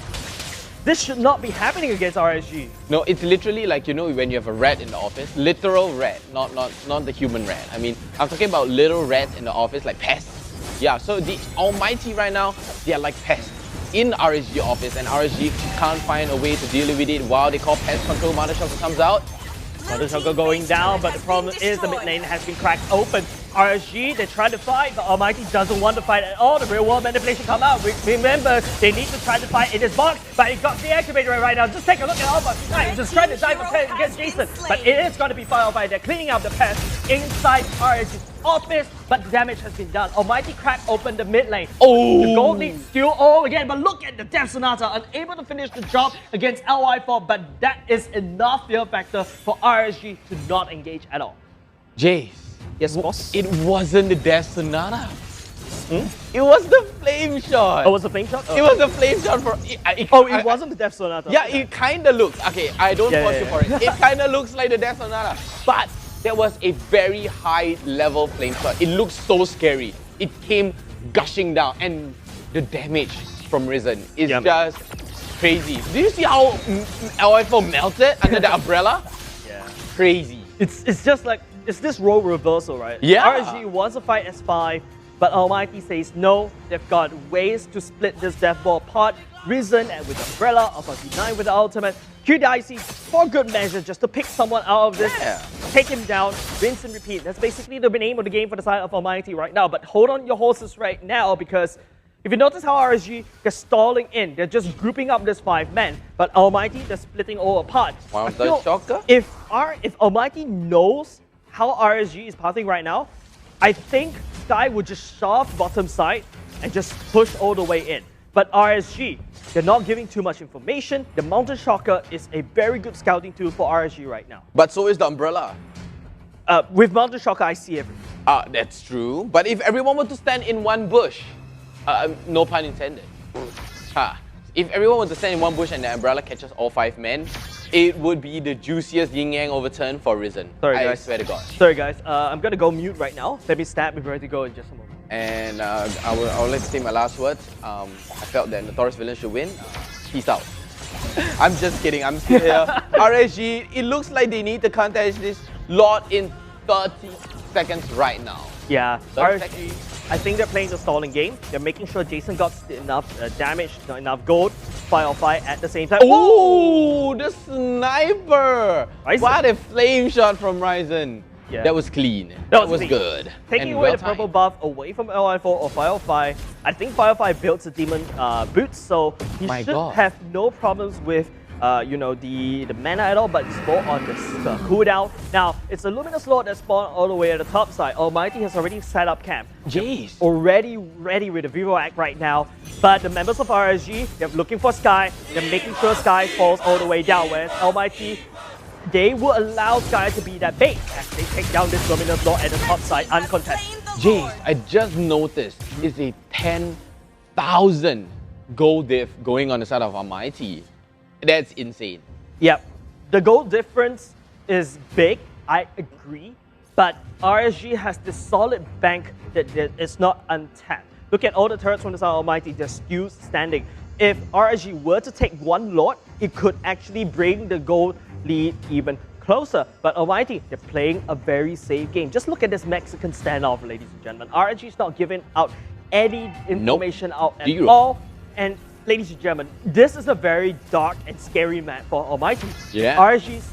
this should not be happening against RSG. No, it's literally like, you know, when you have a rat in the office, literal rat, not the human rat. I mean, I'm talking about little rats in the office, like pests. Yeah, so the Almighty right now, they are like pests in RSG office, and RSG can't find a way to deal with it while they call pest control. Mother Shocker comes out. Mother Shocker going down, but the problem is the mid lane has been cracked open. RSG, they try to fight, but Almighty doesn't want to fight at all. The real world manipulation come out. Remember, they need to try to fight in this box, but it got deactivated right now. Just take a look at Alpha. He's just trying to dive against Jason, but it is going to be filed by. They're cleaning up the pest inside RSG's office, but the damage has been done. Almighty cracked open the mid lane. Oh! The gold lead still all again, but look at the Death Sonata, unable to finish the job against LY4, but that is enough fear factor for RSG to not engage at all. Jace. Yes, boss? It wasn't the Death Sonata. It was the flame shot. Oh, was the flame shot? It was the flame shot for. It wasn't the Death Sonata. Yeah, it kind of looks. Okay, I don't fault you for it. It kind of looks like the Death Sonata, but there was a very high level flame shot. It looks so scary. It came gushing down, and the damage from Risen is just crazy. Do you see how LY4 melted under the umbrella? Yeah. Crazy. It's just like, it's this role reversal, right? Yeah. RSG wants to fight S5, but Almighty says no. They've got ways to split this death ball apart. Risen and with Umbrella, Alpha V9 with the ultimate. QDicey for good measure just to pick someone out of this, take him down, rinse and repeat. That's basically the name of the game for the side of Almighty right now. But hold on your horses right now, because if you notice how RSG, they're stalling in. They're just grouping up this 5 men. But Almighty, they're splitting all apart. If Almighty knows how RSG is pathing right now, I think Sky would just shove bottom side and just push all the way in. But RSG, they're not giving too much information. The Mountain Shocker is a very good scouting tool for RSG right now. But so is the Umbrella. With Mountain Shocker, I see everything. That's true. But if everyone were to stand in one bush, no pun intended. If everyone were to stand in one bush and the Umbrella catches all 5 men, it would be the juiciest yin-yang overturn for Risen. Sorry, guys. I swear to God. Sorry, guys. I'm going to go mute right now. Let me stab. We're ready to go in just a moment. And I would like to say my last words. I felt that Notorious Villain should win. Peace out. I'm just kidding. I'm still here. RSG, it looks like they need to contest this lot in 30 seconds right now. Yeah, RSG, I think they're playing the stalling game. They're making sure Jason got enough damage, not enough gold, fire at the same time. Oh, the sniper! Ryzen. What a flame shot from Ryzen. Yeah. That was clean. That was clean. Good. Taking and away well the purple buff away from LI4 or Firefly. I think Firefly builds the demon boots, so he should have no problems with you know, the mana at all, but it's more on the cooldown. Now, it's a Luminous Lord that spawned all the way at the top side. Almighty has already set up camp. Jeez. Already ready with the Vivo Act right now. But the members of RSG, they're looking for Sky. They're making sure Sky falls all the way down. Whereas Almighty, they will allow Sky to be that bait as they take down this Luminous Lord at the top side uncontested. Jeez, I just noticed it's a 10,000 gold diff going on the side of Almighty. That's insane. Yep. The gold difference is big, I agree. But RSG has this solid bank that is not untapped. Look at all the turrets from the side of Almighty, they're still standing. If RSG were to take one Lord, it could actually bring the gold lead even closer. But Almighty, they're playing a very safe game. Just look at this Mexican standoff, ladies and gentlemen. RSG is not giving out any information out at all. And ladies and gentlemen, this is a very dark and scary map for Almighty. Yeah. RSG's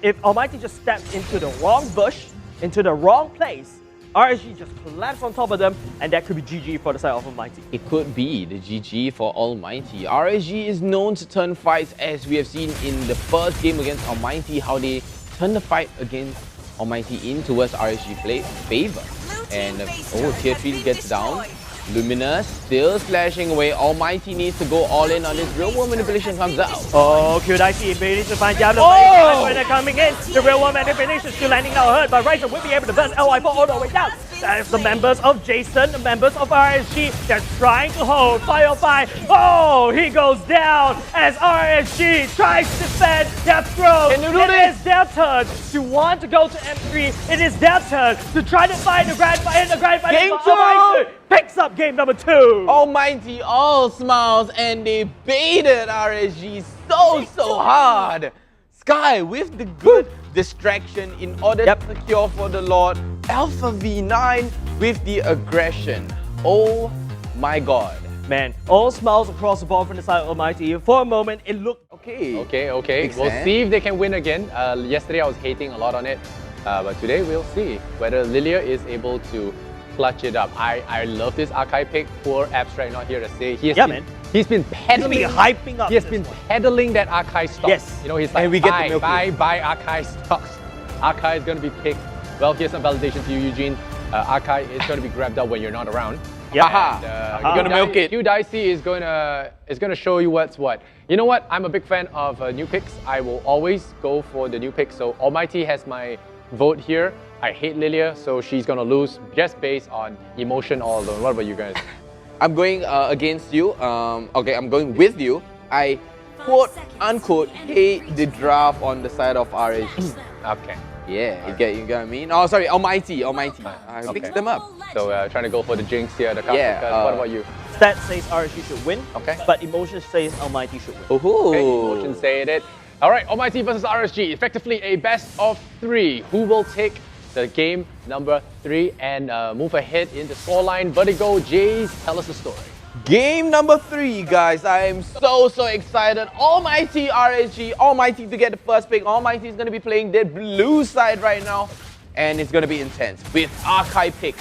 if Almighty just steps into the wrong bush, into the wrong place, RSG just collapse on top of them, and that could be GG for the side of Almighty. It could be the GG for Almighty. RSG is known to turn fights, as we have seen in the first game against Almighty, how they turned the fight against Almighty in towards RSG favor. And Tier 3 gets down. Luminous still slashing away. Almighty needs to go all in on this. Real world manipulation comes out. Oh, QDIC needs to find Diablo. Oh! When they're coming in, the real world manipulation still landing out hurt, but Ryzen will be able to burn LY4 all the way down. That is the members of Jason, the members of RSG, they're trying to hold Firefly. Oh, he goes down as RSG tries to defend their throne. Can you do this? It is their turn to want to go to M3. It is their turn to try to find the grand final. Game 2! Picks up game number 2. Almighty all smiles, and they baited RSG so hard. Sky with the good distraction in order to secure for the Lord. Alpha V9 with the aggression. Oh my god. Man, all smiles across the board from the side of Almighty. For a moment, it looked okay. Okay. We'll see if they can win again. Yesterday I was hating a lot on it, but today we'll see whether Lilia is able to clutch it up. I love this Archive pick. Poor Abstract not here to say. He's been peddling. Hyping up. He has been peddling that Archive stock. Yes. You know, he's like, and we get the buy Archive stocks. Archive is going to be picked. Well, here's some validation to you, Eugene. Archive is going to be grabbed up when you're not around. Yeah. You're going to milk it. QDIC is going to show you what's what. You know what? I'm a big fan of new picks. I will always go for the new picks. So Almighty has my vote here. I hate Lilia, so she's going to lose just based on emotion all alone. What about you guys? I'm going against you. Okay, I'm going with you. I quote unquote hate the draft on the side of RSG. Okay. Yeah, you get what I mean? Oh, sorry, Almighty. I mixed them up. So trying to go for the jinx here, the card. What about you? Stat says RSG should win. Okay. But emotion says Almighty should win. Okay, emotion saying it. All right, Almighty versus RSG. Effectively a best of 3. Who will take the game number 3 and move ahead in the scoreline? Vertigo, Jays, tell us the story. Game number 3, guys. I am so excited. Almighty RSG, Almighty to get the first pick. Almighty is going to be playing their blue side right now, and it's going to be intense. With Archive pick,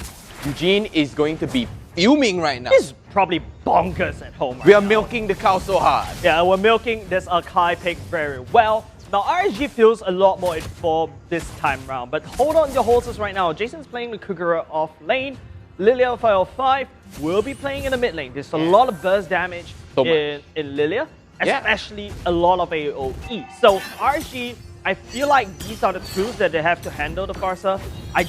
Eugene is going to be fuming right now. He's probably bonkers at home. We are milking the cow so hard. Yeah, we're milking this Archive pick very well. Now, RSG feels a lot more informed this time round, but hold on your horses right now. Jason's playing the Kugura off lane. Lilia 505 will be playing in the mid lane. There's a lot of burst damage in Lilia, especially a lot of AoE. So RSG, I feel like these are the tools that they have to handle the Farsa. I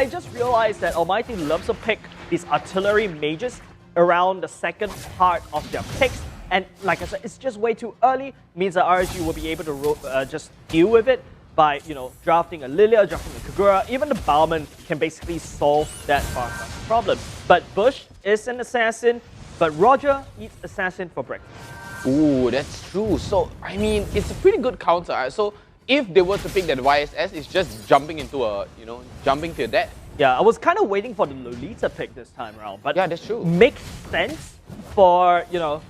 just realized that Almighty loves to pick these artillery mages around the second part of their picks. And like I said, it's just way too early. Means that RSG will be able to just deal with it by, you know, drafting a Lilia, drafting a Kagura. Even the Bowman can basically solve that problem. But Bush is an assassin, but Roger eats assassin for breakfast. Ooh, that's true. So, I mean, it's a pretty good counter. So, if they were to pick that YSS, it's just jumping into jumping to that. Yeah, I was kind of waiting for the Lolita pick this time around, but yeah, that's true. Makes sense for,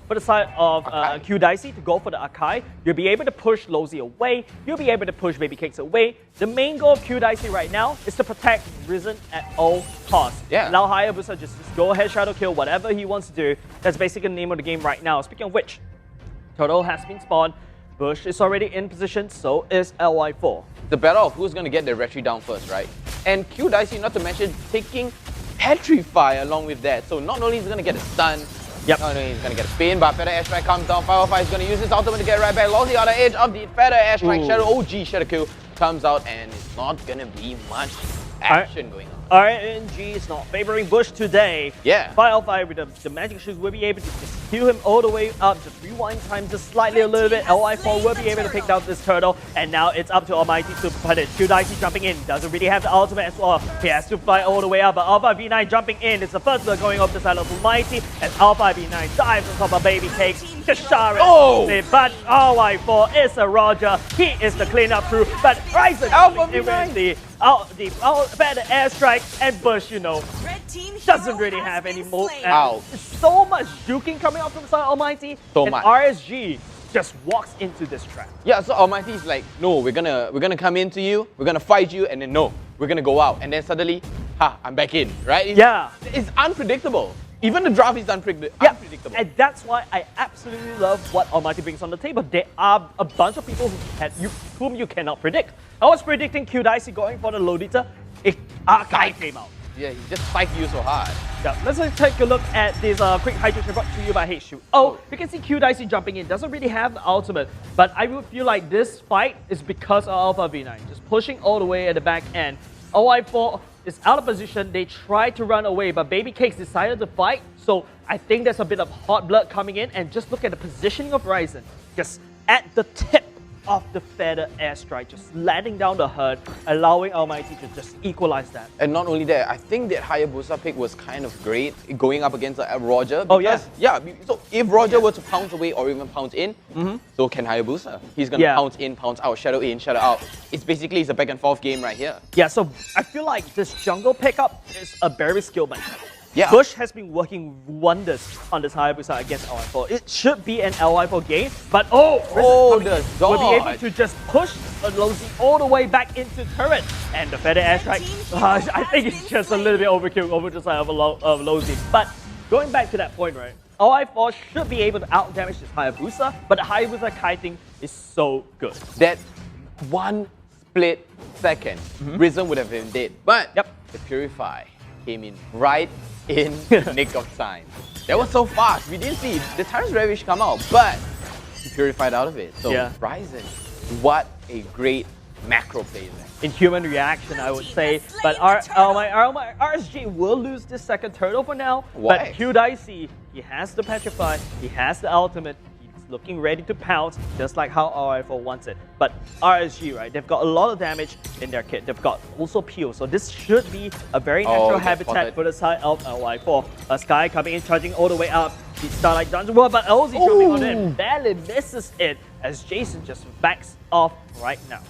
for the side of QDIC to go for the Akai. You'll be able to push Lozy away. You'll be able to push Baby Cakes away. The main goal of QDIC right now is to protect Risen at all costs. Yeah. Now Hayabusa just go ahead, shadow kill, whatever he wants to do. That's basically the name of the game right now. Speaking of which, Turtle has been spawned. Bush is already in position, so is LY4. The battle of who's going to get the retry down first, right? And Q Dicey, not to mention, taking Petrify along with that. So not only is he going to get a stun, not only he's going to get a spin, but Feather Airstrike comes down. 505 is going to use his ultimate to get right back. Lost the other edge of the Feather Airstrike. Shadow OG Shadow Q comes out, and it's not going to be much action going on. RNG is not favoring Bush today. Yeah. 505 with the magic shoes will be able to just heal him all the way up. Just rewind time just slightly a little bit. LY4 will be able to pick down this turtle. And now it's up to Almighty to put it. Dicey jumping in. Doesn't really have the ultimate as well. He has to fly all the way up. But Alpha V9 jumping in. It's the first one going off the side of Almighty. And Alpha V9 dives on top of Baby Cakes. Kashara. Oh! But LY4 is a Roger. He is the cleanup crew. But Ryzen Alpha V9. the better airstrike, and Bush, you know, doesn't really have any more. So much juking coming out from the side of Almighty. So and much. RSG just walks into this trap. Yeah, so Almighty is like, no, we're gonna come into you, we're gonna fight you, and then no, we're gonna go out, and then suddenly, I'm back in, right? It's unpredictable. Even the draft is unpredictable. And that's why I absolutely love what Almighty brings on the table. There are a bunch of people whom you cannot predict. I was predicting Q Dicey going for the Lolita. Guy came out. Yeah, he just spiked you so hard. Yeah, let's take a look at this quick hydration brought to you by HShoot. Oh, you can see Q Dicey jumping in. Doesn't really have the ultimate, but I would feel like this fight is because of Alpha V9. Just pushing all the way at the back end. OI4 is out of position. They tried to run away, but Baby Cakes decided to fight. So I think there's a bit of hot blood coming in. And just look at the positioning of Ryzen. Just at the tip of the Feather Airstrike, just landing down the herd, allowing Almighty to just equalize that. And not only that, I think that Hayabusa pick was kind of great going up against Roger. Yeah, so if Roger were to pounce away or even pounce in, so can Hayabusa. He's going to pounce in, pounce out, shadow in, shadow out. It's basically a back and forth game right here. Yeah, so I feel like this jungle pickup is a very skilled match. Yeah. Bush has been working wonders on this Hayabusa against LY4. It should be an LY4 game, but the will be able to just push Lozi all the way back into turret. And the Feather Airstrike, I think it's just a little bit overkill over the side of Lozi. But going back to that point, right? LY4 should be able to out-damage this Hayabusa, but the Hayabusa kiting is so good. That one split second, Risen would have been dead. But the Purify came in right in the nick of time. That was so fast. We didn't see the Tyrant's Ravish come out, but he purified out of it. So Ryzen, what a great macro play there. In human reaction, I would say. But RSG will lose this second turtle for now. Why? But Q Dicey, he has the Petrify, he has the ultimate. Looking ready to pounce, just like how RI4 wants it. But RSG, right, they've got a lot of damage in their kit. They've got also Peel, so this should be a very natural habitat for the side of LY4. A Sky coming in, charging all the way up. The Starlight Dungeon World, but Ozzy jumping on it, barely misses it as Jason just backs off right now.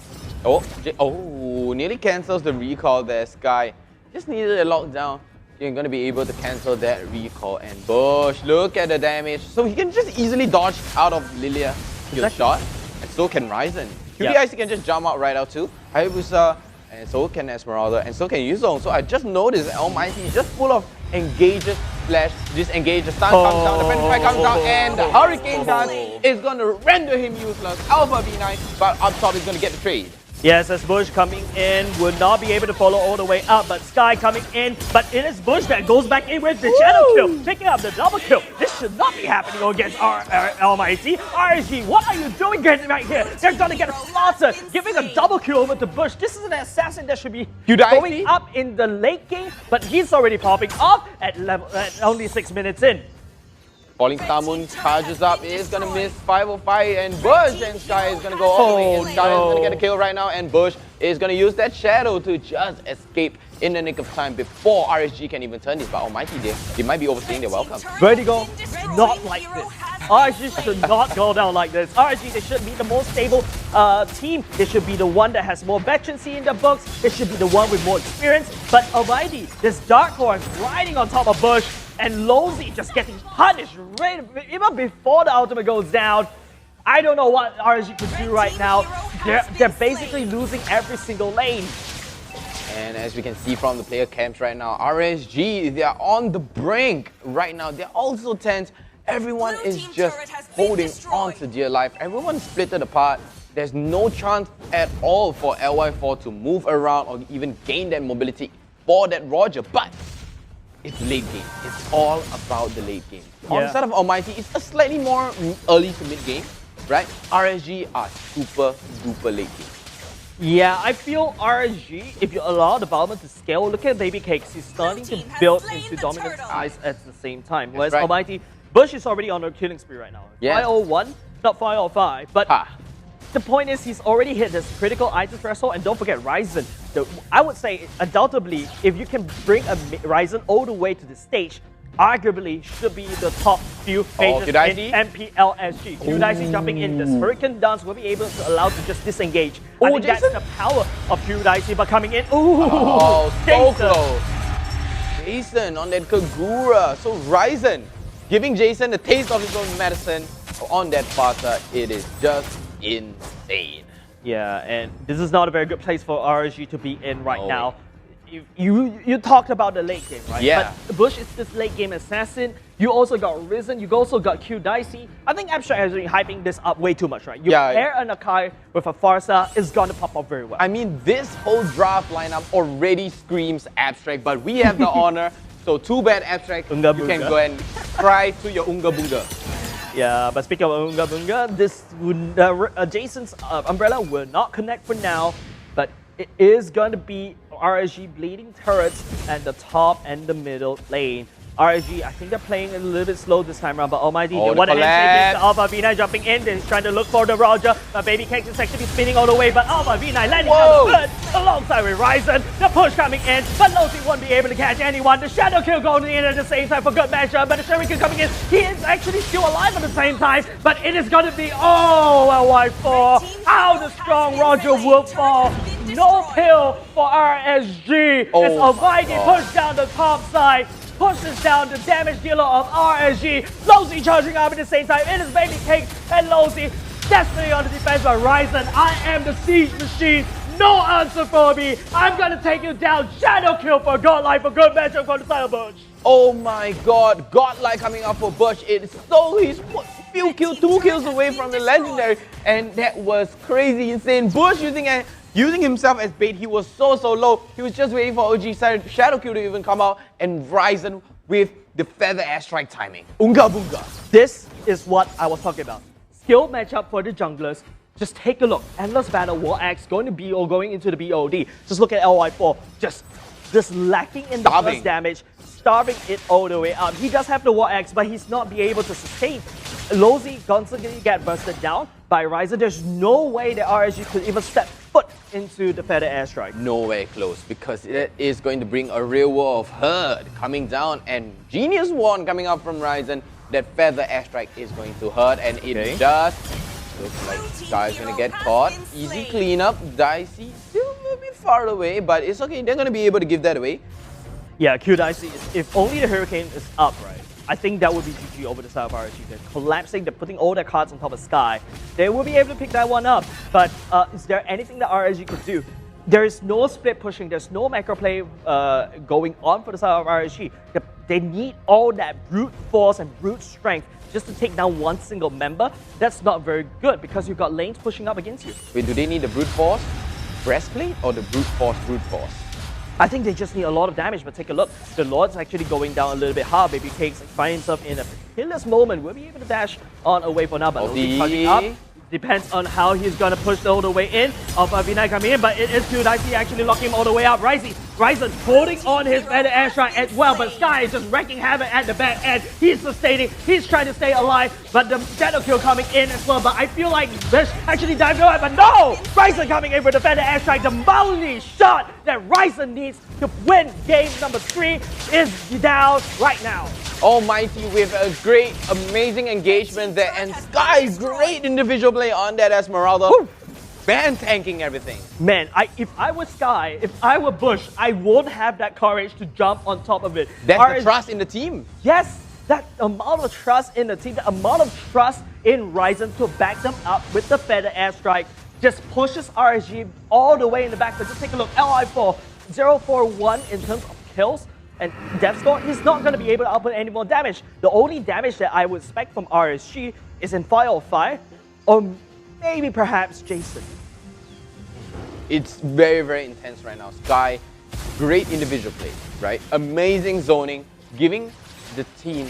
Nearly cancels the recall there, Sky. Just needed a lockdown. You're going to be able to cancel that recall. And Bush, look at the damage. So he can just easily dodge out of Lilia kill shot. And so can Ryzen. QDIC can just jump out right out too. Hayabusa, and so can Esmeralda, and so can Yuzong. So I just noticed Almighty is just full of engages slash disengage. The stun comes down, the Petrify comes down, and the Hurricane Dance is going to render him useless. Alpha V9, but up top is going to get the trade. Yes, as Bush coming in, would not be able to follow all the way up, but Sky coming in, but it is Bush that goes back in with the shadow kill, picking up the double kill. This should not be happening against Almighty. RSG, what are you doing getting right here? They're gonna get a slaughter, giving a double kill over to Bush. This is an assassin that should be going up in the late game, but he's already popping off at only 6 minutes in. Falling Star Moon charges up, is going to miss 505, and Bush and Sky is going to go all the way, and Sky is going to get a kill right now, and Bush is going to use that shadow to just escape in the nick of time before RSG can even turn this. But Almighty, they might be overstaying their welcome. Vertigo, not like this. RSG should not go down like this. RSG, they should be the most stable team. They should be the one that has more veterancy in their books. They should be the one with more experience. But Almighty, this Dark Horse riding on top of Bush, and Lozi just getting punished right even before the ultimate goes down. I don't know what RSG could do right now. They're basically losing every single lane. And as we can see from the player camps right now, RSG, they are on the brink right now. They're also tense. Everyone is just holding on to dear life. Everyone's splitted apart. There's no chance at all for LY4 to move around or even gain that mobility for that Roger. But it's late game. It's all about the late game. On the side of Almighty, it's a slightly more early to mid game, right? RSG are super duper late game. Yeah, I feel RSG, if you allow development to scale, look at Baby Cakes, he's starting to build into dominant eyes at the same time. Whereas Almighty, Bush is already on a killing spree right now. 501, not 505, but the point is he's already hit this critical item threshold, and don't forget Ryzen. I would say, undoubtedly, if you can bring a Ryzen all the way to the stage, arguably should be the top few phases in MPL SG. QDicey jumping in, this Hurricane Dance will be able to allow to just disengage. I think that's the power of QDicey, but coming in, so close. Jason on that Kagura. So Ryzen giving Jason a taste of his own medicine on that far side. It is just insane. Yeah, and this is not a very good place for RSG to be in right now. You talked about the late game, right? Yeah. But Bush is this late game assassin. You also got Risen. You also got QDicey. I think Abstract has been hyping this up way too much, right? You pair an Akai with a Farsa, it's gonna pop up very well. I mean, this whole draft lineup already screams Abstract, but we have the honor. So too bad, Abstract. You can go and cry to your Unga Bunga. Yeah, but speaking of Unga Bunga, this Jason's umbrella will not connect for now, but it is going to be RSG bleeding turrets at the top and the middle lane. RSG, I think they're playing a little bit slow this time around, but Almighty, they want to handshake into Alpha V9 jumping in. They're trying to look for the Roger, but Baby Cakes is actually spinning all the way, but Alpha V9 landing on the good alongside with Ryzen. The push coming in, but Losi won't be able to catch anyone. The Shadow Kill going in at the same time for good matchup, but the Shuriken coming in. He is actually still alive at the same time, but it is going to be, LY4. How the strong Roger will fall. No pill for RSG. It's Almighty pushed down the top side. Pushes down the damage dealer of RSG. Losi charging up at the same time. It is Baby Cake and Losi desperately on the defense by Ryzen. I am the siege machine. No answer for me. I'm gonna take you down. Shadow kill for Godlike for good matchup for the side of Bush. Oh my god, Godlike coming up for Bush. It's so he's few kills, 2 kills away from the legendary, and that was crazy insane. Bush using himself as bait. He was so low. He was just waiting for OG Shadow Kill to even come out, and Ryzen with the Feather Airstrike timing. Unga Bunga. This is what I was talking about. Skill matchup for the junglers. Just take a look. Endless Battle, War Axe going to be going into the BOD. Just look at LY4. Just lacking in the burst damage, starving it all the way up. He does have the War Axe, but he's not be able to sustain. Losi constantly get bursted down by Ryzen. There's no way that RSG could even step foot into the Feather Airstrike. Nowhere close, because it is going to bring a real war of hurt coming down, and Genius Wand coming up from Ryzen. That Feather Airstrike is going to hurt, and it does. Looks like Sky's gonna get caught. Easy cleanup. Dicey still a bit far away, but it's okay. They're gonna be able to give that away. Yeah, QDicey, if only the Hurricane is up, right? I think that would be GG over the side of RSG. They're collapsing, they're putting all their cards on top of Sky. They will be able to pick that one up, but is there anything that RSG could do? There is no split pushing, there's no macro play going on for the side of RSG. They need all that brute force and brute strength just to take down one single member. That's not very good because you've got lanes pushing up against you. Wait, do they need the brute force breastplate or the brute force? I think they just need a lot of damage, but take a look. The Lord's actually going down a little bit hard. Baby Cakes finds himself in a peerless moment. Will be able to dash on away for now, but charging up. Depends on how he's gonna push all the way in. Alpha V9 coming in, but it is QDicey actually locking him all the way up. Ryzen holding on his Feather Airstrike as well, but Sky is just wrecking havoc at the back end. He's sustaining, he's trying to stay alive, but the Shadow Kill coming in as well. But I feel like Bish actually dived away, but no! Ryzen coming in with the Feather Airstrike. The only shot that Ryzen needs to win game number 3 is down right now. Almighty with a great, amazing engagement there, and Sky, great individual play on that Esmeralda. Man tanking everything. Man, if I were Sky, if I were Bush, I won't have that courage to jump on top of it. That's the trust in the team. Yes, that amount of trust in the team, the amount of trust in Ryzen to back them up with the Feather Airstrike just pushes RSG all the way in the back. But just take a look, LI4, 0-4-1 in terms of kills. And Death Score, he's not going to be able to output any more damage. The only damage that I would expect from RSG is in Fire or Fire, or maybe perhaps Jason. It's very, very intense right now. Sky, great individual play, right? Amazing zoning, giving the team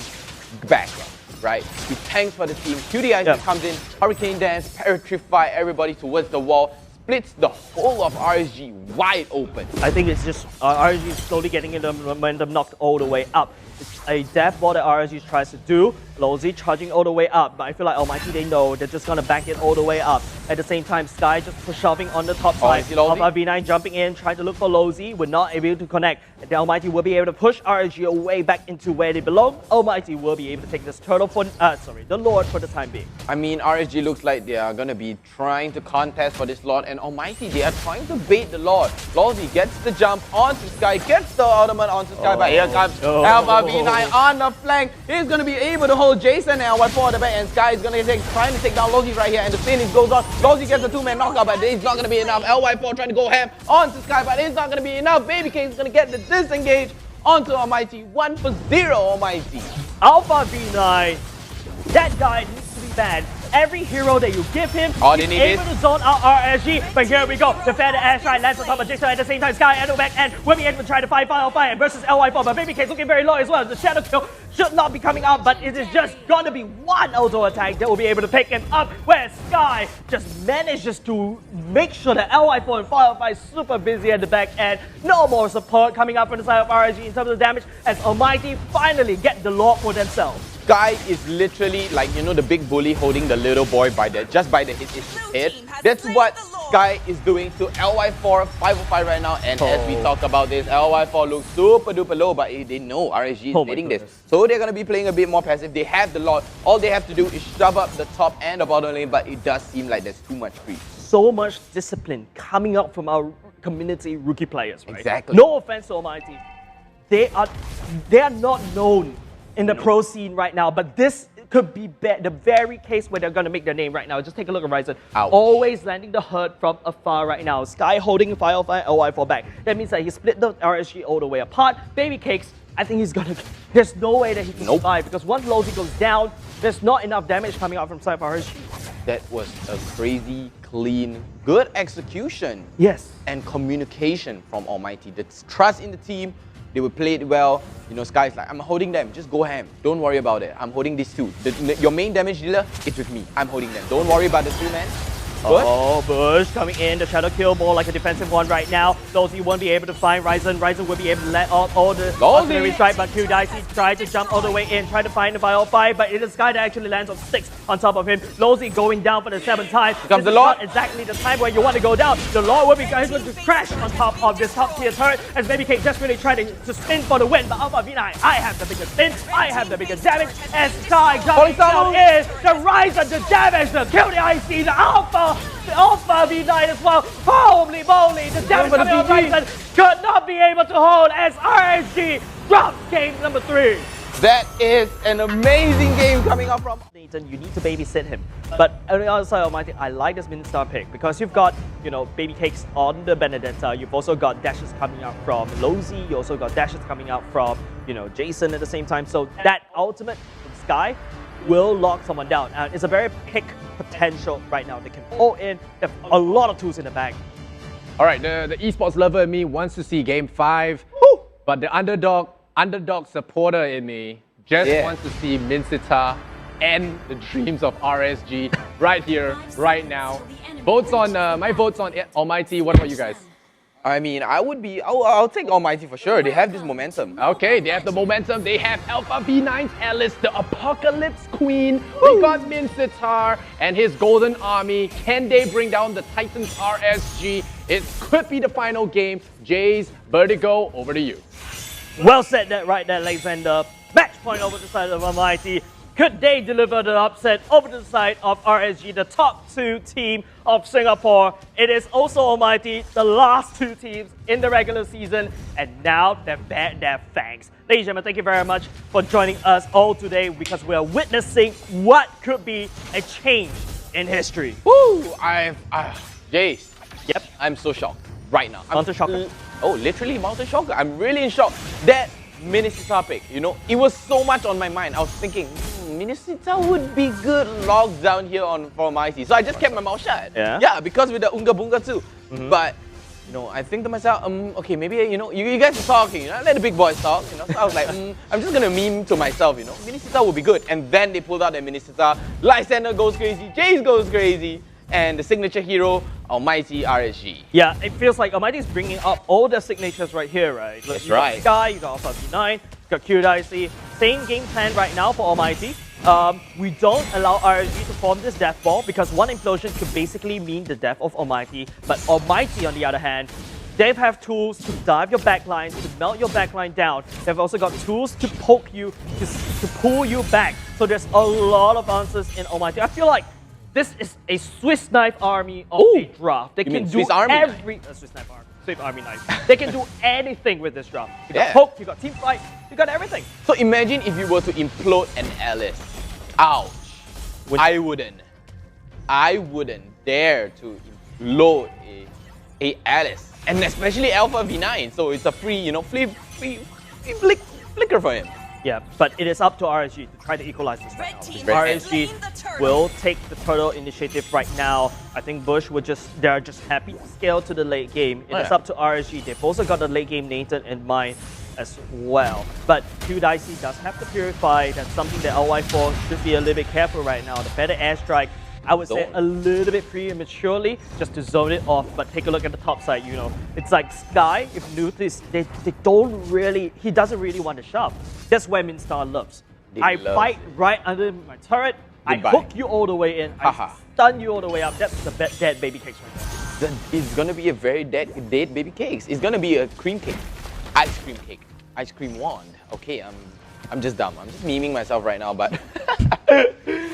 backup, right? He tanks for the team. QDIC comes in, Hurricane Dance, Petrify everybody towards the wall, splits the whole of RSG wide open. I think it's just RSG slowly getting the momentum knocked all the way up. It's a death ball that RSG tries to do. Lozy charging all the way up, but I feel like Almighty, they know they're just gonna back it all the way up. At the same time, Sky just shoving on the top side. Alpha V9 jumping in, trying to look for Lozy, we're not able to connect. And the Almighty will be able to push RSG away back into where they belong. Almighty will be able to take this turtle for, the Lord for the time being. I mean, RSG looks like they are gonna be trying to contest for this Lord, and Almighty, they are trying to bait the Lord. Lozy gets the jump onto Sky, gets the ultimate onto Sky, but here comes Alpha V9 on the flank. He's gonna be able to hold Jason and LY4 at the back, and Sky is gonna trying to take down Lozy right here, and the finish goes on. Lozy gets a two-man knockout, but it's not gonna be enough. LY4 trying to go ham onto Sky, but it's not gonna be enough. Baby King is gonna get the disengage onto Almighty. 1-0 Almighty. Alpha V9, that guy needs to be banned. Every hero that you give him, he's able to zone out RSG. But here we go. The Defender Airstrike lands on top of Jason at the same time. Sky at the back end will be able to try to fight Fire versus LY4. But Baby K's looking very low as well. The Shadow Kill should not be coming out, but it is just gonna be one auto attack that will be able to pick him up, where Sky just manages to make sure that LY4 and Fire is super busy at the back end. No more support coming up from the side of RSG in terms of damage, as Almighty finally get the Lord for themselves. Sky is literally like, you know, the big bully holding the little boy by the head. That's what Sky is doing to LY4 505 right now. And as we talk about this, LY4 looks super duper low, but they know RSG is hitting this. So they're going to be playing a bit more passive. They have the Lord. All they have to do is shove up the top and the bottom lane, but it does seem like there's too much creep. So much discipline coming up from our community rookie players, right? Exactly. No offense to Almighty. They are not known in the pro scene right now, but this could be the very case where they're going to make their name right now. Just take a look at Ryzen. Ouch. Always landing the hurt from afar right now. Sky holding Fire LY4 back. That means that he split the RSG all the way apart. Baby Cakes, I think he's gonna, there's no way that he can survive, because once Lozy goes down, there's not enough damage coming out from side of RSG. That was a crazy, clean, good execution. Yes. And communication from Almighty. The trust in the team. They will play it well. You know, Sky's like, I'm holding them. Just go ham. Don't worry about it. I'm holding these two. Your main damage dealer is with me. I'm holding them. Don't worry about the two, man. Good. Oh, Bush coming in. The Shadow Kill more like a defensive one right now. Lozy won't be able to find Ryzen. Ryzen will be able to let off all the artillery strike, but QDIC tried to jump all the way in, try to find the Fire 5, but it is Sky that actually lands on 6 on top of him. Lozy going down for the 7th time. Comes the Lord. Not exactly the time where you want to go down. The Lord will be going to crash on top of this top tier turret, as Baby King just really trying to spin for the win, but Alpha V9, I have the biggest spin, I have the biggest damage, as Sky jumping down in, the Ryzen, the damage, the QDIC, the Alpha V9 as well. Holy moly, the damage coming on Ryzen could not be able to hold as RSG drops game number 3. That is an amazing game coming up from Nathan. You need to babysit him. But on the other side of Almighty, I like this mid-star pick, because you've got, you know, Baby Cakes on the Benedetta. You've also got dashes coming out from Lozy. You also got dashes coming out from, you know, Jason at the same time. So that ultimate from Sky will lock someone down. And it's a very pick potential right now. They can pull in. They have a lot of tools in the bag. All right, the esports lover in me wants to see game 5, but the underdog supporter in me just wants to see Minsita and the dreams of RSG right here, right now. Votes on my votes on Almighty. What about you guys? I mean, I'll take Almighty for sure. They have this momentum. Okay, they have the momentum. They have Alpha V9's Alice, the Apocalypse Queen. We got Minsitar and his Golden Army. Can they bring down the Titans RSG? It could be the final game. Jays, Vertigo, over to you. Well said that right there, ladies and match point over the side of Almighty. Could they deliver the upset over the side of RSG, the top 2 team of Singapore? It is also Almighty, the last 2 teams in the regular season, and now they've bared their fangs. Ladies and gentlemen, thank you very much for joining us all today, because we are witnessing what could be a change in history. Woo! Jace. Yep. I'm so shocked right now. Mountain Shocker. Oh, literally Mountain Shocker. I'm really in shock. That Minnesota pick. You know, it was so much on my mind. I was thinking, Minnesota would be good locked down here for MIT. So I just kept my mouth shut. Yeah, because with the Unga Bunga too. But you know, I think to myself, okay, maybe, you know, you guys are talking, you know, let the big boys talk, you know. So I was like, I'm just gonna meme to myself, you know, Minnesota will be good. And then they pulled out their Minnesota, Lysander goes crazy, Jace goes crazy, and the signature hero, Almighty RSG. Yeah, it feels like Almighty is bringing up all the signatures right here, right? That's you got right. Sky, you got Alpha V9, you got QDIC. Same game plan right now for Almighty. We don't allow RSG to form this death ball because one implosion could basically mean the death of Almighty. But Almighty, on the other hand, they have tools to dive your backline, to melt your backline down. They've also got tools to poke you, to pull you back. So there's a lot of answers in Almighty. I feel like this is a Swiss knife army of a draft. They can do Swiss knife army. Swiss army knife. They can do anything with this draft. You got poke, you got team fight, you got everything. So imagine if you were to implode an Alice. Ouch. I wouldn't dare to implode a Alice. And especially Alpha V9. So it's a free, you know, free flicker for him. Yeah, but it is up to RSG to try to equalize this right now. RSG will take the turtle initiative right now. I think Bush they're just happy to scale to the late game. It is up to RSG. They've also got the late game Nathan in mind as well. But QDIC does have to purify. That's something that LY4 should be a little bit careful right now. The better airstrike, I would say a little bit prematurely just to zone it off, but take a look at the top side, you know. It's like Sky, if notice, he doesn't really want to shove. That's where Minstar loves. I fight right under my turret, I hook you all the way in, I stun you all the way up. That's the dead baby cakes right there. It's gonna be a very dead baby cakes. It's gonna be a cream cake. Ice cream cake. Ice cream wand. Okay, I'm just dumb. I'm just memeing myself right now, but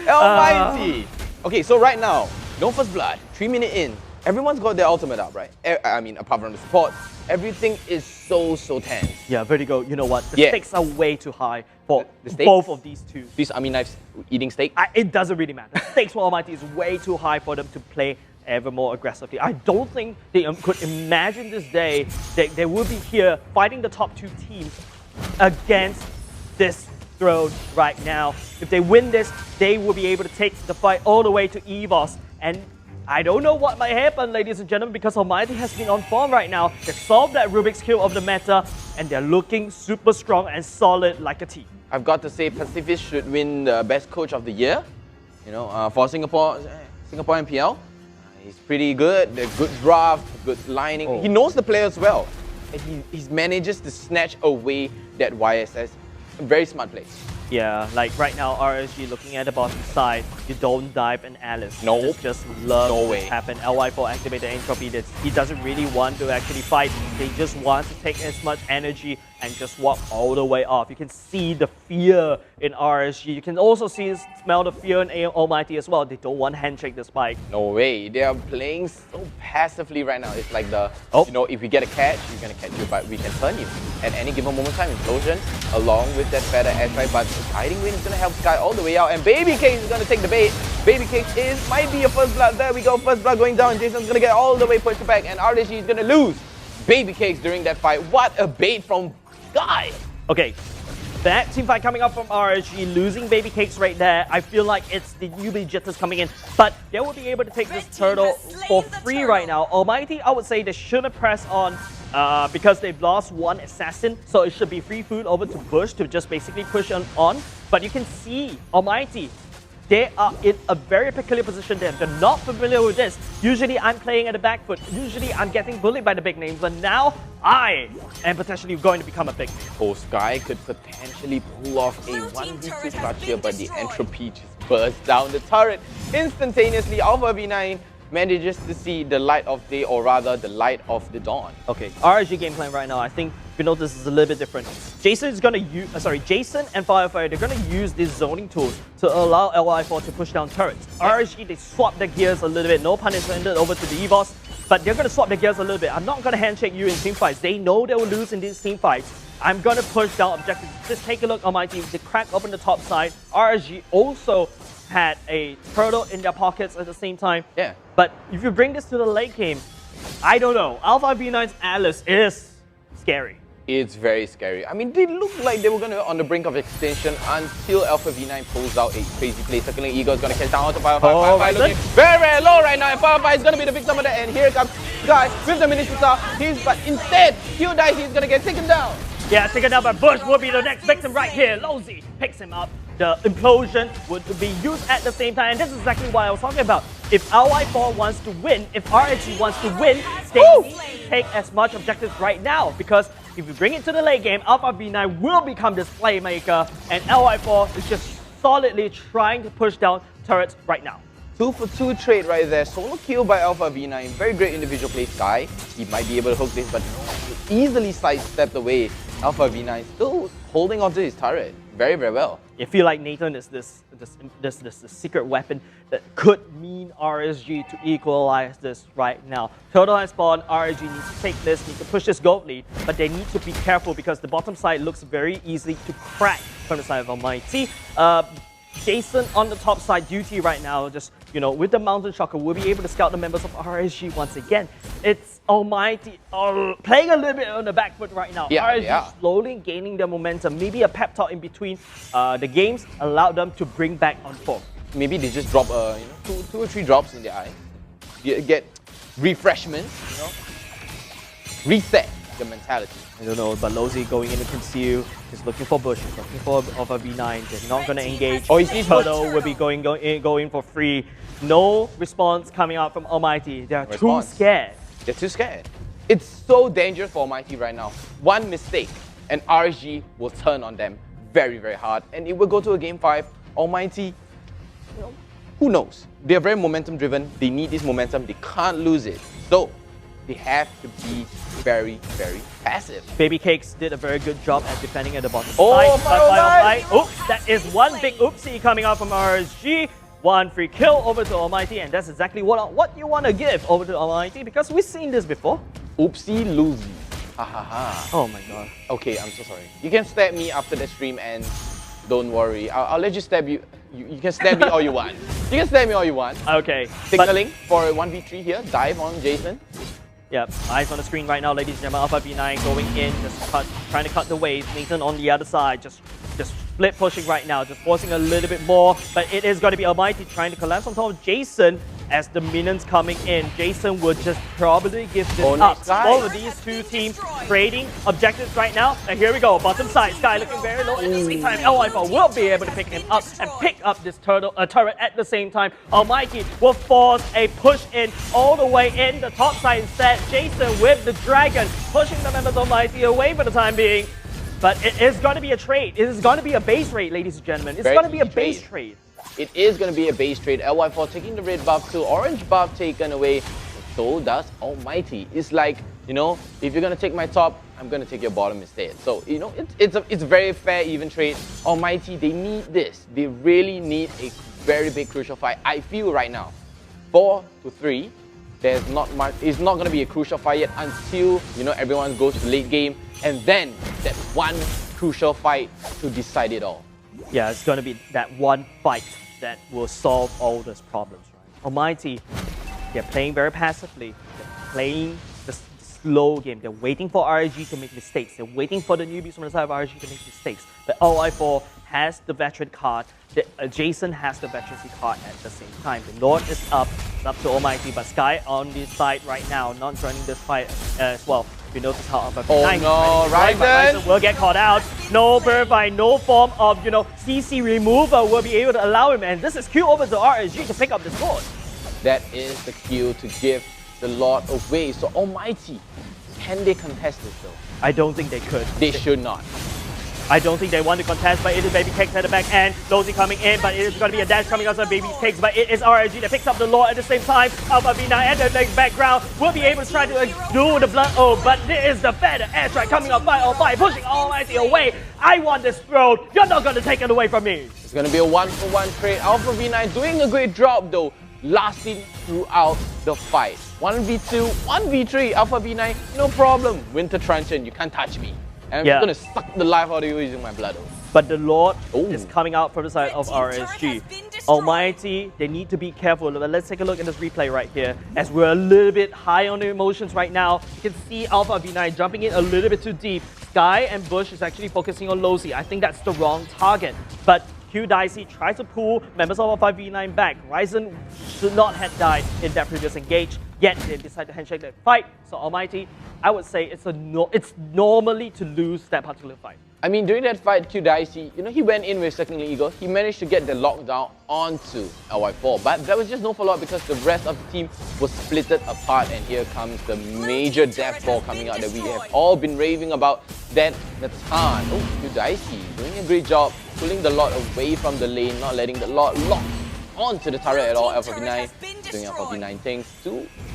Almighty! Okay, so right now, no first blood, 3 minutes in, everyone's got their ultimate up, right? I mean, apart from the support, everything is so tense. Yeah, Vertigo, you know what? The stakes are way too high for both of these two. These army knives eating steak? It doesn't really matter. The stakes for Almighty is way too high for them to play ever more aggressively. I don't think they could imagine this day that they will be here fighting the top two teams against this throne right now. If they win this, they will be able to take the fight all the way to EVOS. And I don't know what might happen, ladies and gentlemen, because Almighty has been on form right now. They've solved that Rubik's Cube of the meta, and they're looking super strong and solid like a team. I've got to say, Pacifist should win the best coach of the year. You know, for Singapore MPL. He's pretty good. They're good draft, good lining. He knows the players well. And he manages to snatch away that YSS. Very smart play. Yeah, like right now, RSG looking at the bottom side, you don't dive an Alice. No. Just love what's happened. LY4 activated entropy. He doesn't really want to actually fight. They just want to take as much energy and just walk all the way off. You can see the fear in RSG. You can also smell the fear in Almighty as well. They don't want to handshake the spike. No way. They are playing so passively right now. It's like you know, if we get a catch, we're going to catch you, but we can turn you. At any given moment in time, implosion, along with that feather airstrike, but Guiding Wind is going to help Sky all the way out, and Baby Cakes is going to take the bait. Baby Cakes might be a first blood. There we go, first blood going down. Jason's going to get all the way pushed back, and RSG is going to lose. Baby Cakes during that fight. What a bait from Sky. Okay, that team fight coming up from RSG, losing Baby Cakes right there. I feel like it's the UB Jitters coming in, but they will be able to take this turtle for free right now. Almighty, I would say they shouldn't press on because they've lost one assassin, so it should be free food over to Bush to just basically push on. But you can see Almighty, they are in a very peculiar position there. They're not familiar with this. Usually I'm playing at the back foot. Usually I'm getting bullied by the big names, but now I am potentially going to become a big name. Sky could potentially pull off a 1v2 clutch here, but the entropy just bursts down the turret instantaneously. Alpha V9 manages to see the light of day, or rather the light of the dawn. Okay, RSG game plan right now, I think you know this is a little bit different. Jason is gonna use, Jason and Firefire, they're gonna use these zoning tools to allow LY4 to push down turrets. RSG, they swap their gears a little bit, no pun intended, over to the EVOS, but they're gonna swap their gears a little bit. I'm not gonna handshake you in team fights. They know they will lose in these team fights. I'm gonna push down objectives. Just take a look on my team. They crack open the top side. RSG also had a turtle in their pockets at the same time. Yeah. But if you bring this to the late game, I don't know. Alpha V9's Alice is scary. It's very scary. I mean, they look like they were going to on the brink of extinction until Alpha V9 pulls out a crazy play. Circling Eagle is going to catch down to Fire. Fire looking very, very low right now. And Fire is going to be the victim of that. And here comes Guy with the mini star. But instead, Hyundai is going to get taken down. Yeah, taken down by Bush will be the next victim right here. Lozy picks him up. The implosion would be used at the same time. And this is exactly what I was talking about. If LY4 wants to win, if RSG wants to win, they need to take as much objectives right now. Because if you bring it to the late game, Alpha V9 will become this playmaker. And LY4 is just solidly trying to push down turrets right now. 2-for-2 trade right there. Solo kill by Alpha V9. Very great individual play. Sky, he might be able to hook this, but easily sidestepped away. Alpha V9 still holding onto his turret very, very well. I feel like Nathan is this secret weapon that could mean RSG to equalize this right now. Turtle has spawned, RSG needs to take this, needs to push this gold lead, but they need to be careful because the bottom side looks very easy to crack from the side of Almighty. Jason on the top side duty right now, just, you know, with the Mountain Shocker, will be able to scout the members of RSG once again. It's Almighty playing a little bit on the back foot right now. RSG slowly gaining their momentum. Maybe a pep talk in between the games allowed them to bring back on form. Maybe they just drop two or three drops in their eye. You get refreshments, you know, reset the mentality. I don't know, but Lozy going in to conceal, just looking for Bush, looking for Alpha V9. They're not going to engage. Oh, he sees Turtle will be going for free. No response coming out from Almighty. They are too scared. They're too scared. It's so dangerous for Almighty right now. One mistake and RSG will turn on them very, very hard. And it will go to a game 5. Almighty, you know, who knows? They're very momentum driven. They need this momentum. They can't lose it. So they have to be very, very passive. Baby Cakes did a very good job at defending at the bottom side. Oops, that is one big oopsie coming out from RSG. One free kill over to Almighty, and that's exactly what you want to give over to Almighty because we've seen this before. Oopsie loosey. Ha ha ha. Oh my god. Okay, I'm so sorry. You can stab me after the stream and don't worry. I'll let you stab you. You can stab me all you want. You can stab me all you want. Okay. Signaling for a 1v3 here. Dive on Jason. Yep, eyes on the screen right now, ladies and gentlemen. Alpha V9 going in, just trying to cut the wave. Nathan on the other side, just split pushing right now, just forcing a little bit more. But it is going to be Almighty trying to collapse on top of Jason as the minions coming in. Jason would just probably give this up. All of these two teams trading objectives right now. And here we go, bottom side. Sky looking very low. At the same time, LY4 will be able to pick him up and pick up this turret at the same time. Almighty will force a push in all the way in the top side instead. Jason with the dragon pushing the members of Almighty away for the time being. But it is going to be a trade. It is going to be a base trade, ladies and gentlemen. It's going to be a base trade. It is going to be a base trade. LY4 taking the red buff to orange buff taken away. So does Almighty. It's like, you know, if you're going to take my top, I'm going to take your bottom instead. So, you know, it's a very fair, even trade. Almighty, they need this. They really need a very big crucial fight. I feel right now, 4-3, there's not much. It's not going to be a crucial fight yet until, you know, everyone goes to the late game. And then that one crucial fight to decide it all. Yeah, it's going to be that one fight that will solve all those problems, right? Almighty, they're playing very passively. They're playing the slow game. They're waiting for RSG to make mistakes. They're waiting for the newbies from the side of RSG to make mistakes. But LY4 has the veteran card. Jason has the veterancy card at the same time. The Lord is up. It's up to Almighty, but Sky on this side right now, not joining this fight as well. You notice how Alpha Ryzen will get caught out. No Verify, no form of, you know, CC removal will be able to allow him. And this is Q over to RSG to pick up the sword. That is the Q to give the Lord away. So Almighty, can they contest this though? I don't think they could. They should not. I don't think they want to contest, but it is Baby Cakes at the back end. Lozy coming in, but it is going to be a dash coming out of Baby Cakes, but it is RSG that picks up the Lord at the same time. Alpha V9 and the background will be able to try to do the blood. Oh, but there is the better airstrike coming up by Almighty, pushing Almighty away. I want this throne. You're not going to take it away from me. It's going to be a 1-for-1 trade. Alpha V9 doing a great job though, lasting throughout the fight. 1v2, 1v3, Alpha V9, no problem. Winter Truncheon, you can't touch me. And I'm going to suck the life out of you using my blood. But the Lord is coming out from the side of RSG. Almighty, they need to be careful. Let's take a look at this replay right here. As we're a little bit high on the emotions right now, you can see Alpha V9 jumping in a little bit too deep. Sky and Bush is actually focusing on Lozi. I think that's the wrong target. But Dicey tries to pull members of a 5v9 back. Ryzen should not have died in that previous engage, yet they decide to handshake that fight. So Almighty, I would say it's normally to lose that particular fight. I mean, during that fight, Dicey, he went in with Second Eagle. He managed to get the lockdown onto LY4, but there was just no follow-up because the rest of the team was splitted apart. And here comes the major death ball coming out that we have all been raving about. That Natan, Dicey doing a great job, pulling the lot away from the lane, not letting the lot lock onto the turret at all. Alpha V9 doing Alpha V9 things.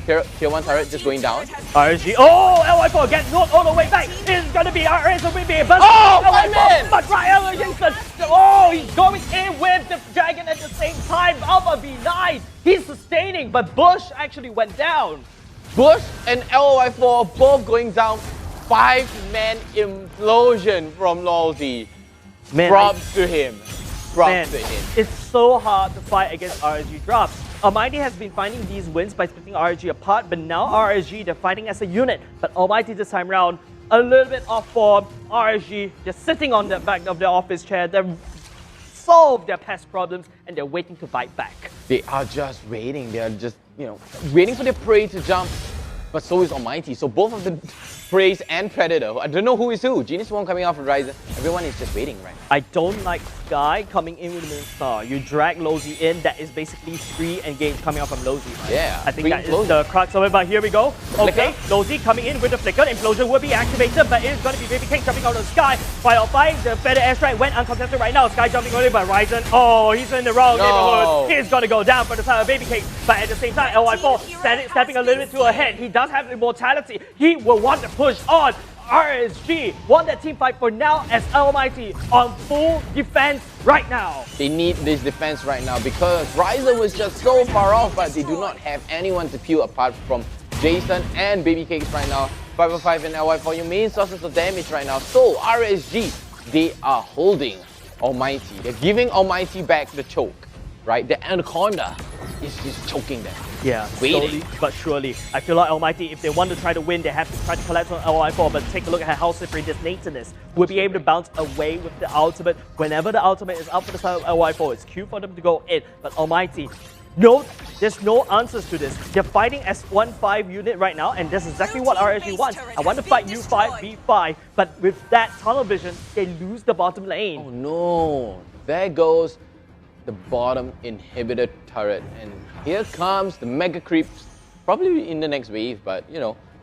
Tier 1 turret just going down. RSG, LY4 gets knocked all the way back. It's gonna be RSG, but LY4, but Ryan Jensen, he's going in with the dragon at the same time. Alpha V9, he's sustaining, but Bush actually went down. Bush and LY4 both going down. 5-man implosion from Lozi. Props to him. Props to him. It's so hard to fight against RSG drops. Almighty has been finding these wins by splitting RSG apart, but now RSG, they're fighting as a unit. But Almighty this time round, a little bit off form. RSG just sitting on the back of their office chair. They've solved their past problems and they're waiting to fight back. They are just waiting. They are just, waiting for their prey to jump. But so is Almighty. So both of the Praise and Predator. I don't know who is who. Genius Wong coming out from Ryzen. Everyone is just waiting right now. I don't like Sky coming in with Moonstar. You drag Lozi in, that is basically free engage coming out from Lozi. Right? Yeah. I think that is the crux of it, but here we go. Okay, Lozi coming in with the flicker. Implosion will be activated, but it's going to be Baby King jumping out of the Sky. 5 the Feather Airstrike went uncontested right now. Sky jumping on it, but Ryzen, he's in the wrong neighborhood. He's going to go down for the side of Baby King, but at the same time, LY4 stepping a little bit to ahead. He does have immortality. He will want to push on. RSG won that team fight for now as Almighty on full defense right now. They need this defense right now because Ryzen was just so far off, but they do not have anyone to peel apart from Jason and Baby Cakes right now. 505 and LY4 your main sources of damage right now. So RSG, they are holding Almighty. They're giving Almighty back the choke, right? The Anaconda is just choking them. Yeah, slowly but surely. I feel like Almighty, if they want to try to win, they have to try to collect on LY4, but take a look at how slippery this Nathan is. Will be able to bounce away with the ultimate. Whenever the ultimate is up for the side of LY4, it's cute for them to go in. But Almighty, there's no answers to this. They're fighting as 1-5 unit right now, and that's exactly what RSG wants. I want to fight you 5v5, but with that tunnel vision, they lose the bottom lane. Oh no, there goes the bottom inhibitor turret, and here comes the mega creeps, probably in the next wave, but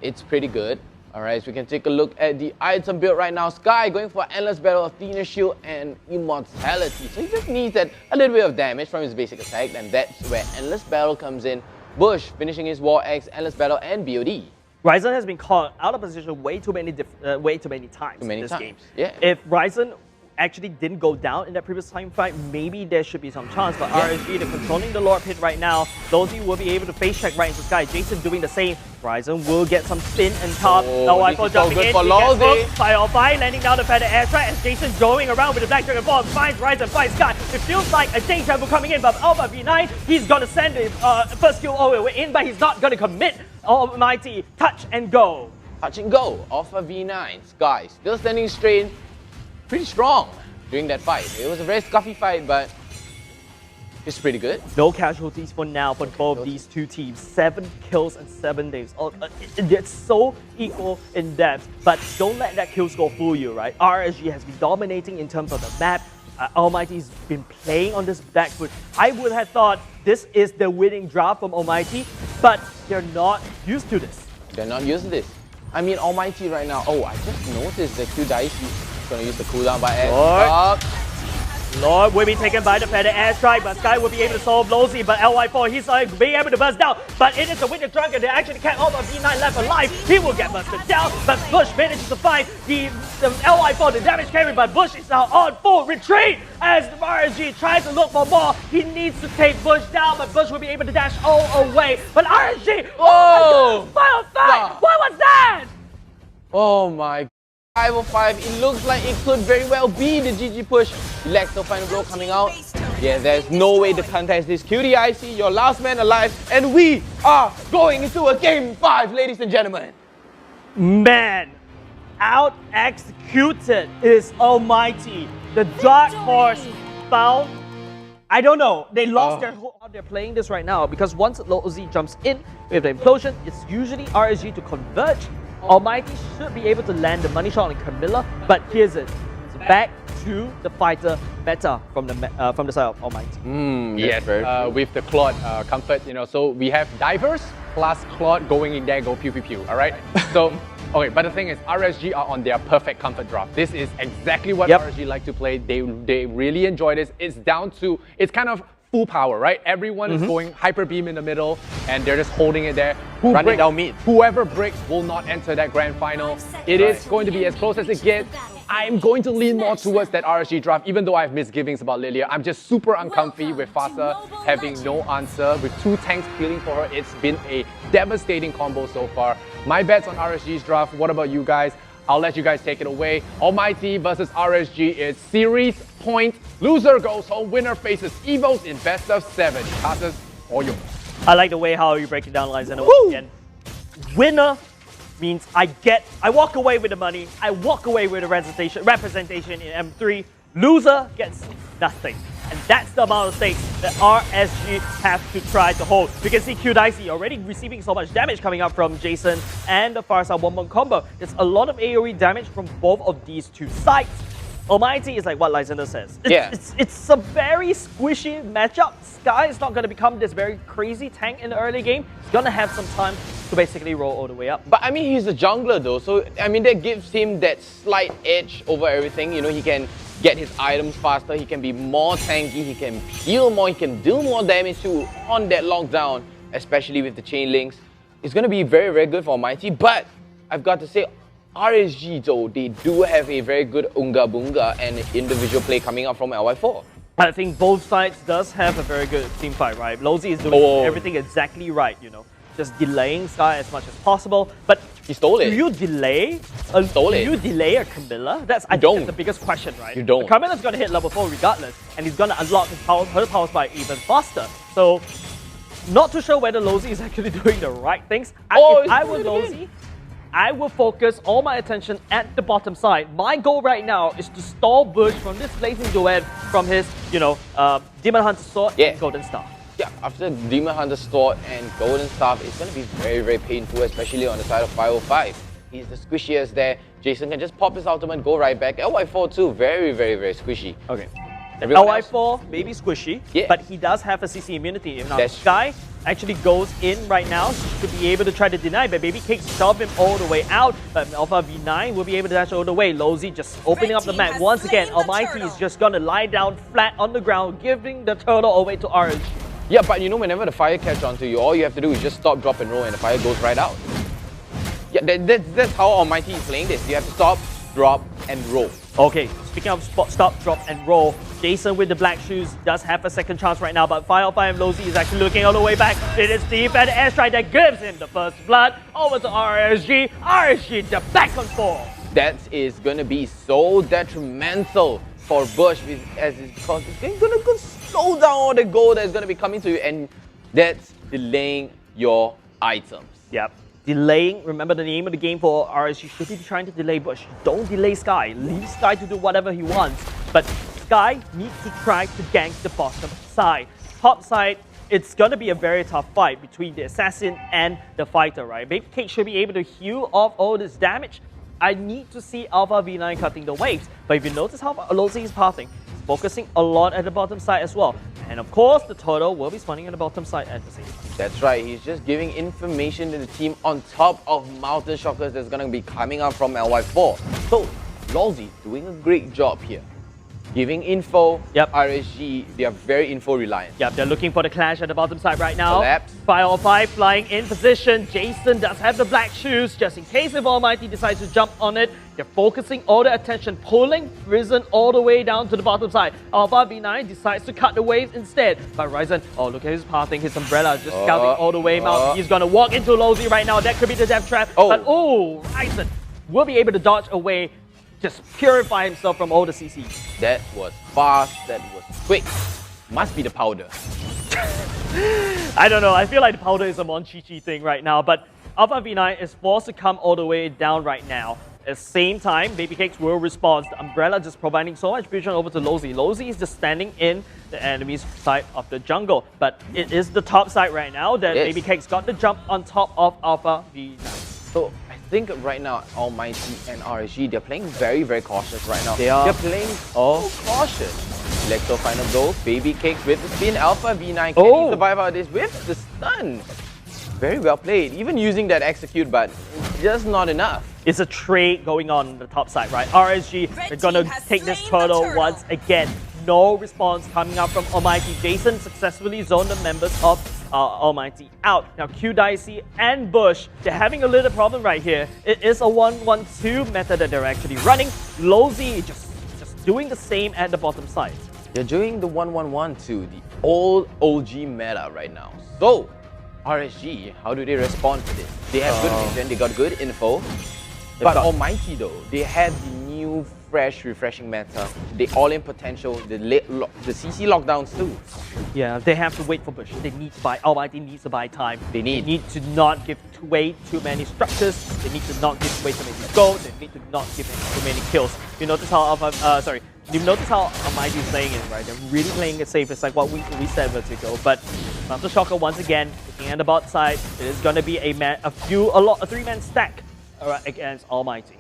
it's pretty good. Alright, so we can take a look at the item build right now. Sky going for Endless Battle of Athena Shield and Immortality. So he just needs a little bit of damage from his basic attack, and that's where Endless Battle comes in. Bush finishing his War X, Endless Battle, and BOD. Ryzen has been caught out of position way too many times in this game. Yeah. If Ryzen actually didn't go down in that previous time fight, maybe there should be some chance, but RSG, they're controlling the Lord Pit right now. Lozi will be able to face check right into Sky. Jason doing the same. Ryzen will get some spin and top. LY4 jumping in. For Lozi. 505 landing down the Feather Airstrike as Jason going around with the Black Dragon Ball. Finds Ryzen, finds Sky. It feels like a Dane Travel coming in, but Alpha V9, he's gonna send his first kill all the way in, but he's not gonna commit. Almighty, touch and go. Touch and go. Alpha V9. Sky still standing straight. Pretty strong during that fight. It was a very scuffy fight, but it's pretty good. No casualties for now for both these two teams. 7 kills and 7 days. It's so equal in depth, but don't let that kill score fool you, right? RSG has been dominating in terms of the map. Almighty's been playing on this back foot. I would have thought this is the winning draft from Almighty, but they're not used to this. They're not used to this. I mean, Almighty right now. I just noticed that Dicey going to use the cooldown by Lord will be taken by the Feather Airstrike, but Sky will be able to solve Lozi, but LY4, he's being able to burst down, but it is the Winter Dragon. They actually can't all of V9 left alive. He will get busted down, but Bush manages to find the LY4, the damage carry, but Bush is now on full retreat as the RSG tries to look for more. He needs to take Bush down, but Bush will be able to dash all away. But RSG, oh my God, 505, what was that? Oh my God. 505, it looks like it could very well be the GG push. Electro final blow coming out. Yeah, there's no way to contest this. Dicey, your last man alive, and we are going into a game 5, ladies and gentlemen. Man, out-executed is Almighty. The Dark Horse found, I don't know, they lost their whole, they're playing this right now because once LoZ jumps in with the implosion, it's usually RSG to converge. Almighty should be able to land the money shot on Camilla, but here's it. It's back to the fighter meta from the side of Almighty. Yes, with the Claude comfort, you know, so we have divers plus Claude going in there, go pew pew pew, all right? So, okay, but the thing is, RSG are on their perfect comfort draft. This is exactly what RSG like to play. They really enjoy this. It's down to, it's kind of full power, right? Everyone is going hyper beam in the middle, and they're just holding it there. Running down mid. Whoever breaks will not enter that grand final. It is going to be as close as it gets. I'm going to lean more towards that RSG draft, even though I have misgivings about Lilia. I'm just super uncomfy with Fasa having no answer. With 2 tanks peeling for her, it's been a devastating combo so far. My bets on RSG's draft. What about you guys? I'll let you guys take it away. Almighty versus RSG is series point. Loser goes home. Winner faces Evos in best of 7. Casas, all yours. I like the way how you break it down, Liza. Again, winner means I walk away with the money. I walk away with the representation in M3. Loser gets nothing. And that's the amount of stakes that RSG have to try to hold. We can see Q Dicey already receiving so much damage coming up from Jason and the Farsa 1-1 combo. There's a lot of AoE damage from both of these two sides. Almighty is like what Lysander says. It's a very squishy matchup. Sky is not going to become this very crazy tank in the early game. He's going to have some time to basically roll all the way up. But I mean, he's a jungler though, so I mean that gives him that slight edge over everything. You know, he can get his items faster, he can be more tanky, he can heal more, he can deal more damage too on that lockdown, especially with the chain links. It's going to be very, very good for Almighty, but I've got to say, RSG though, they do have a very good Unga Bunga and individual play coming up from LY4. I think both sides does have a very good team fight, right? LoZ is doing everything exactly right, you know. Just delaying Sky as much as possible. But he stole it. Do you delay? Do you delay a Camilla? I think that's the biggest question, right? You don't. Camilla's going to hit level 4 regardless, and he's going to unlock his her power spike even faster. So, not too sure whether LoZ is actually doing the right things. If I were LoZ, I will focus all my attention at the bottom side. My goal right now is to stall Bush from this blazing duet from his, you know, Demon Hunter Sword and Golden Staff. Yeah, after Demon Hunter Sword and Golden Staff, it's going to be very, very painful, especially on the side of 505. He's the squishiest there. Jason can just pop his ultimate, go right back. LY4 too, very, very, very squishy. Okay. LY4 maybe squishy, but he does have a CC immunity. If not, Sky actually goes in right now to be able to try to deny, but Baby Cake shove him all the way out. But Alpha V9 will be able to dash all the way. LoZ just opening up the map once again. Almighty is just gonna lie down flat on the ground, giving the turtle away to RSG. Yeah, but you know, whenever the fire catch onto you, all you have to do is just stop, drop, and roll, and the fire goes right out. Yeah, that's how Almighty is playing this. You have to stop, drop, and roll. Okay, speaking of stop, drop, and roll, Jason with the black shoes does have a second chance right now, but Fire and LoZ is actually looking all the way back. It is Steve and airstrike that gives him the first blood over to RSG. RSG the back and forth. That is going to be so detrimental for Bush because it's going to slow down all the gold that's going to be coming to you, and that's delaying your items. Yep. Delaying, remember the name of the game for RSG should be trying to delay Bush. Don't delay Sky. Leave Sky to do whatever he wants. But Sky needs to try to gank the bottom side. Top side, it's going to be a very tough fight between the assassin and the fighter, right? Baby Cake should be able to heal off all this damage. I need to see Alpha V9 cutting the waves. But if you notice how LoZ is pathing, he's focusing a lot at the bottom side as well. And of course, the turtle will be spawning at the bottom side at the same time. That's right, he's just giving information to the team on top of Mountain Shockers that's going to be coming up from LY4. So, LoZ doing a great job here. Giving info, RSG, they are very info reliant. Yep, they're looking for the clash at the bottom side right now. Collapse. 505 flying in position. Jason does have the black shoes, just in case if Almighty decides to jump on it. They're focusing all the attention, pulling Risen all the way down to the bottom side. Alpha V9 decides to cut the waves instead. But Risen, oh look at his pathing, his umbrella just scouting all the way out. He's gonna walk into LoZ right now. That could be the death trap. But Risen will be able to dodge away, just purify himself from all the CCs. That was fast, that was quick. Must be the powder. I don't know, I feel like the powder is a Monchichi thing right now, but Alpha V9 is forced to come all the way down right now. At the same time, Baby Cakes will respond. The Umbrella just providing so much vision over to Lozy. Lozy is just standing in the enemy's side of the jungle. But it is the top side right now that Baby Cakes got the jump on top of Alpha V9. So I think right now, Almighty and RSG, they're playing very, very cautious right now. They're playing so cautious. Electro final goal, Baby Cakes with the spin, Alpha V9 can he survive out of this with the stun? Very well played, even using that execute, but just not enough. It's a trade going on the top side, right? RSG, they're gonna take this turtle once again. No response coming up from Almighty. Jason successfully zoned the members of Almighty out. Now Q Dicey and Bush, they're having a little problem right here. It is a 1-1-2 method that they're actually running. Lozy just doing the same at the bottom side. They're doing the 1-1-1-2, the old OG meta right now. So, RSG, how do they respond to this? They have good vision, they got good info. But Almighty though, they have the new, fresh, refreshing meta, the all-in potential, the CC lockdowns too. Yeah, they have to wait for Bush. They need to buy. Almighty needs to buy time. They need to not give way too many structures. They need to not give way too many goals. They need to not give too many kills. You notice how you notice how Almighty is playing it, right? They're really playing it safe. It's like what we said a bit ago. But Master Shocker once again looking at the bot side. It is going to be a three-man stack against Almighty.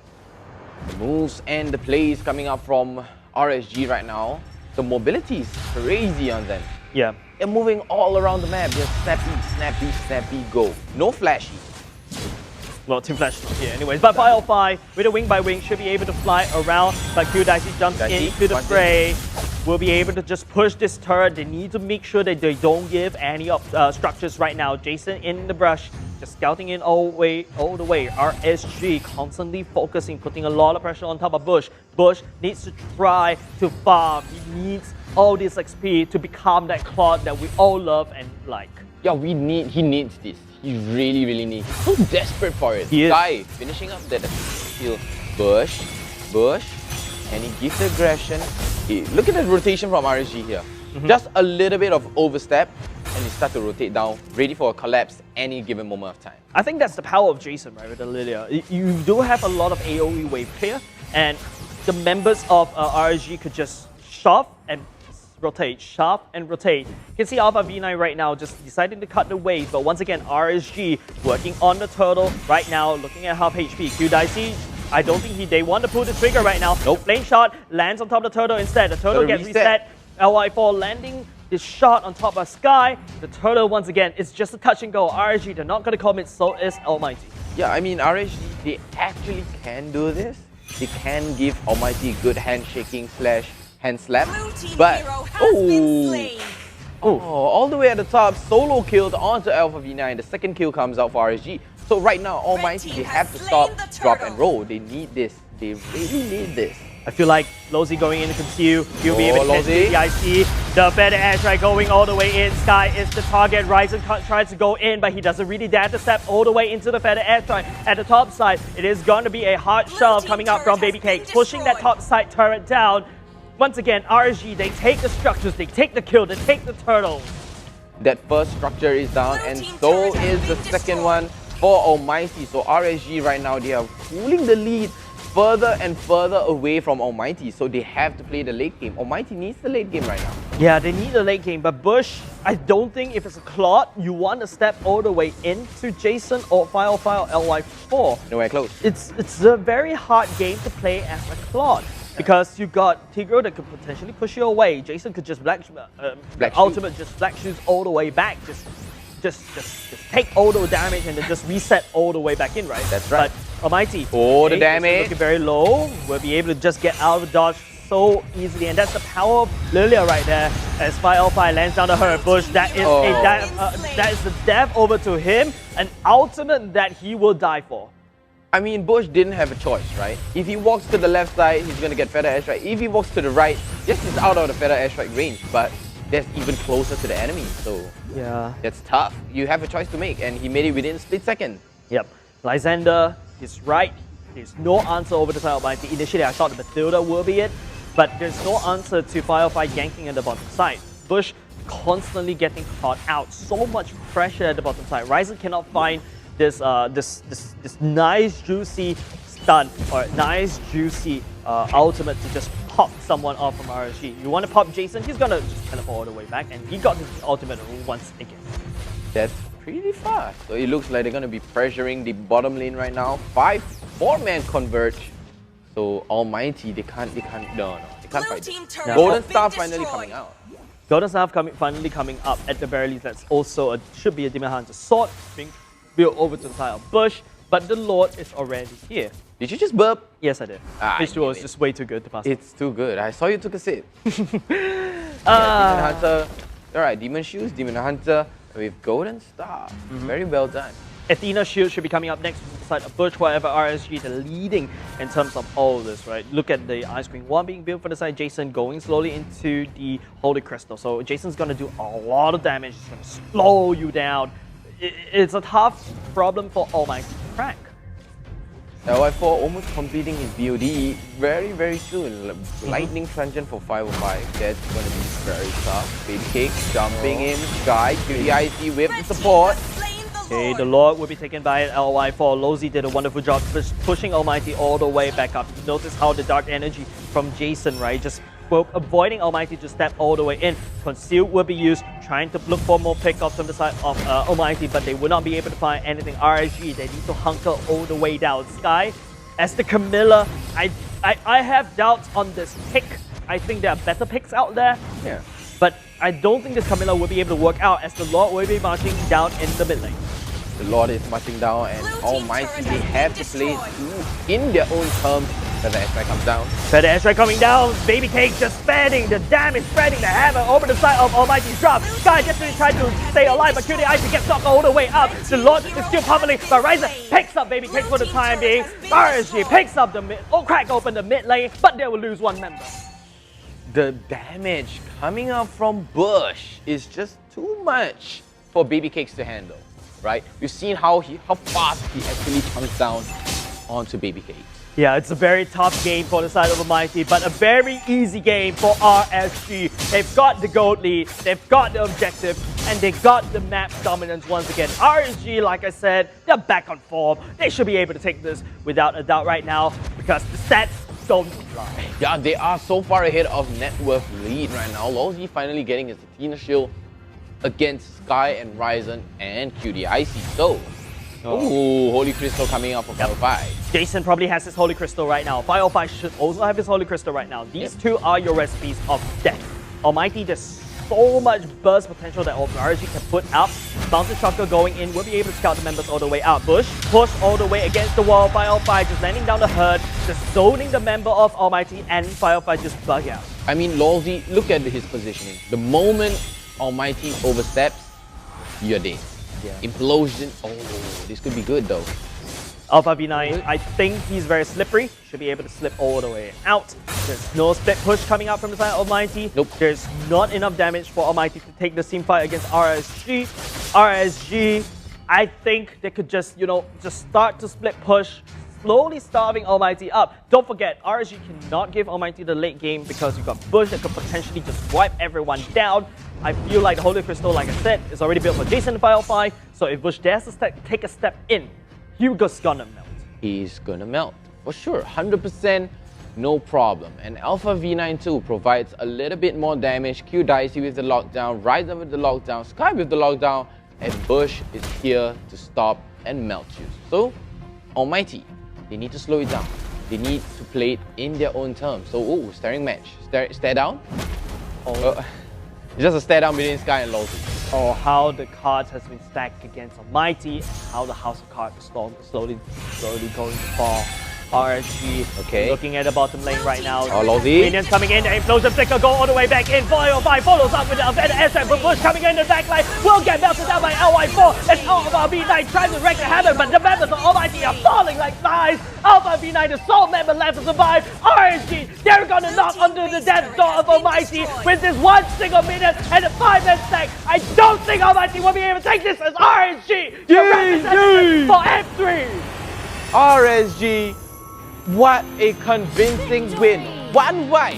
The moves and the plays coming up from RSG right now. The mobility is crazy on them. Yeah. They're moving all around the map. Just snappy, snappy, snappy, go. No flashy. Well, Team Flash not here anyways. But Firefly, with a wing by wing, should be able to fly around. But Q Dicey jumps into the fray. Will be able to just push this turret. They need to make sure that they don't give any structures right now. Jason in the brush, just scouting in all the way. RSG constantly focusing, putting a lot of pressure on top of Bush. Bush needs to try to farm. He needs all this XP to become that Claude that we all love and like. Yeah, he needs this. He really, really needs. He's so desperate for it. He is. Guy finishing up that kill. Bush, and he gives the aggression. Look at the rotation from RSG here. Just a little bit of overstep, and he starts to rotate down, ready for a collapse any given moment of time. I think that's the power of Jason, right, with the Lilia. You do have a lot of AoE wave clear, and the members of RSG could just shove and rotate, shove and rotate. You can see Alpha V9 right now just deciding to cut the wave, but once again, RSG working on the turtle right now, looking at half HP. Q Dicey, I don't think they want to pull the trigger right now. Nope. Flame shot lands on top of the turtle instead. The turtle gets reset. LY4 landing this shot on top of Sky. The turtle once again, it's just a touch and go. RSG, they're not going to commit, so is Almighty. Yeah, I mean, RSG, they actually can do this. They can give Almighty good handshaking / hand slap. But, all the way at the top, solo killed onto Alpha V9. The second kill comes out for RSG. So right now, Almighty, they have to stop, drop and roll. They need this. They really need this. I feel like Lozy going in to conceal. He'll be able to hit the IC. The better airstrike going all the way in. Sky is the target. Ryzen tries to go in, but he doesn't really dare to step all the way into the feather airstrike. At the top side, it is going to be a hard shove coming up from Baby Cake, pushing that top side turret down. Once again, RSG, they take the structures, they take the kill, they take the turtle. That first structure is down, and so is the second one for Almighty. So RSG right now, they are pulling the lead further and further away from Almighty. So they have to play the late game. Almighty needs the late game right now. Yeah, they need the late game, but Bush, I don't think if it's a Claude, you want to step all the way into Jason or File LY4. Nowhere close. It's a very hard game to play as a Claude. Because you got Tigro that could potentially push you away. Jason could just black ultimate just black shoots all the way back. Just take all the damage and then just reset all the way back in, right? That's right. But Almighty, the damage looking very low. Will be able to just get out of the dodge so easily, and that's the power of Lilia right there. As Firefly lands down to her Bush, that is that is the death over to him, an ultimate that he will die for. I mean, Bush didn't have a choice, right? If he walks to the left side, he's going to get feather airstrike. If he walks to the right, yes, he's out of the feather airstrike range, but that's even closer to the enemy, so yeah, that's tough. You have a choice to make, and he made it within a split second. Yep. Lysander is right. There's no answer over the side of Almighty. Initially, I thought the Matilda will be it, but there's no answer to Firefly ganking at the bottom side. Bush constantly getting caught out. So much pressure at the bottom side. Ryzen cannot find this nice, juicy stun or nice juicy ultimate to just pop someone off from RSG. You want to pop Jason, he's gonna just teleport all the way back, and he got his ultimate once again. That's pretty fast. So it looks like they're gonna be pressuring the bottom lane right now. 4-man converge. So Almighty, they can't fight this. Golden Star finally coming out. Golden Staff finally coming up at the very least. That's also should be a Demon Hunter sword being built over to the side of Bush, but the Lord is already here. Did you just burp? Yes, I did. H2O is just way too good to pass. It's too good. I saw you took a sip. Demon Hunter. Alright, Demon Shoes, Demon Hunter with Golden Star. Very well done. Athena Shield should be coming up next to the side of Bush, wherever RSG is leading in terms of all this, right? Look at the Ice Queen 1 being built for the side, Jason going slowly into the Holy Crystal. So Jason's going to do a lot of damage, he's going to slow you down. It's a tough problem for Almighty to crack. LY4 almost completing his BOD very soon. Lightning Transient for 505. That's going to be very tough. Baby Cake jumping in, Sky, QDIC with the support. Okay, the Lord will be taken by LY4. Lozy did a wonderful job pushing Almighty all the way back up. Notice how the dark energy from Jason, right? Just avoiding Almighty to step all the way in. Conceal will be used, trying to look for more pickoffs from the side of Almighty, but they will not be able to find anything. RSG, they need to hunker all the way down. Sky, as the Camilla, I have doubts on this pick. I think there are better picks out there. Yeah. But I don't think this Camilla will be able to work out as the Lord will be marching down in the mid lane. The Lord is marching down and Almighty, they have to play in their own terms. Feather Airstrike comes down. Feather Airstrike coming down. Baby Cake just spreading the damage, spreading the hammer over the side of Almighty's drop. Sky desperately trying to stay alive, but QDIC gets knocked all the way up. The Lord is still pummeling, but Ryzer picks up Baby Cake for the time being. RSG picks up the mid, crack open the mid lane, but they will lose one member. The damage coming out from Bush is just too much for Baby Cakes to handle, right? We've seen how fast he actually chunks down onto Baby Cakes. Yeah, it's a very tough game for the side of Almighty, but a very easy game for RSG. They've got the gold lead, they've got the objective, and they got the map dominance once again. RSG, like I said, they're back on form. They should be able to take this without a doubt right now because the stats don't lie. Yeah, they are so far ahead of net worth lead right now. Lozy finally getting his Athena Shield against Sky and Ryzen and QDIC. So, ooh, Holy Crystal coming up for 505. Jason probably has his Holy Crystal right now. 505 should also have his Holy Crystal right now. These two are your recipes of death. Almighty, there's so much burst potential that RSG can put out. Bouncer Trucker going in will be able to scout the members all the way out. Bush push all the way against the wall. 505 just landing down the herd, just zoning the member of Almighty, and 505 just bug out. I mean, Lozy, look at his positioning. The moment Almighty oversteps, you're dead. Yeah. Implosion. Oh, this could be good though. Alpha V9, I think he's very slippery. Should be able to slip all the way out. There's no split push coming out from the side of Almighty. Nope. There's not enough damage for Almighty to take the team fight against RSG. RSG, I think they could just, just start to split push, slowly starving Almighty up. Don't forget, RSG cannot give Almighty the late game because you've got Bush that could potentially just wipe everyone down. I feel like the Holy Crystal, like I said, is already built for Jason in 505. So if Bush dares to take a step in, Hugo's gonna melt. He's gonna melt, for sure. 100%, no problem. And Alpha V9 too provides a little bit more damage. QDIC with the lockdown, Ryzen with the lockdown, Sky with the lockdown, and Bush is here to stop and melt you. So, Almighty, they need to slow it down. They need to play it in their own terms. So, ooh, staring match. Stare down? It's just a stare down between Sky and Lozy. Or how the cards has been stacked against Almighty, and how the House of Cards is slowly going to fall. RSG looking at the bottom lane right now. Oh, Lozy. Minions coming in, the Implosion Flicker go all the way back in. 405 follows up with the Feather Airstrike, but Bush coming in the back line will get melted down by LY4. And Alpha V9 trying to wreak the havoc, but the members of Almighty are falling like flies. Alpha V9, the sole member left to survive. RSG, they're gonna knock under the death door of Almighty with this one single minion and a 5-man stack. I don't think Almighty will be able to take this as RSG. Your representative for M3. RSG. What a convincing win. One wipe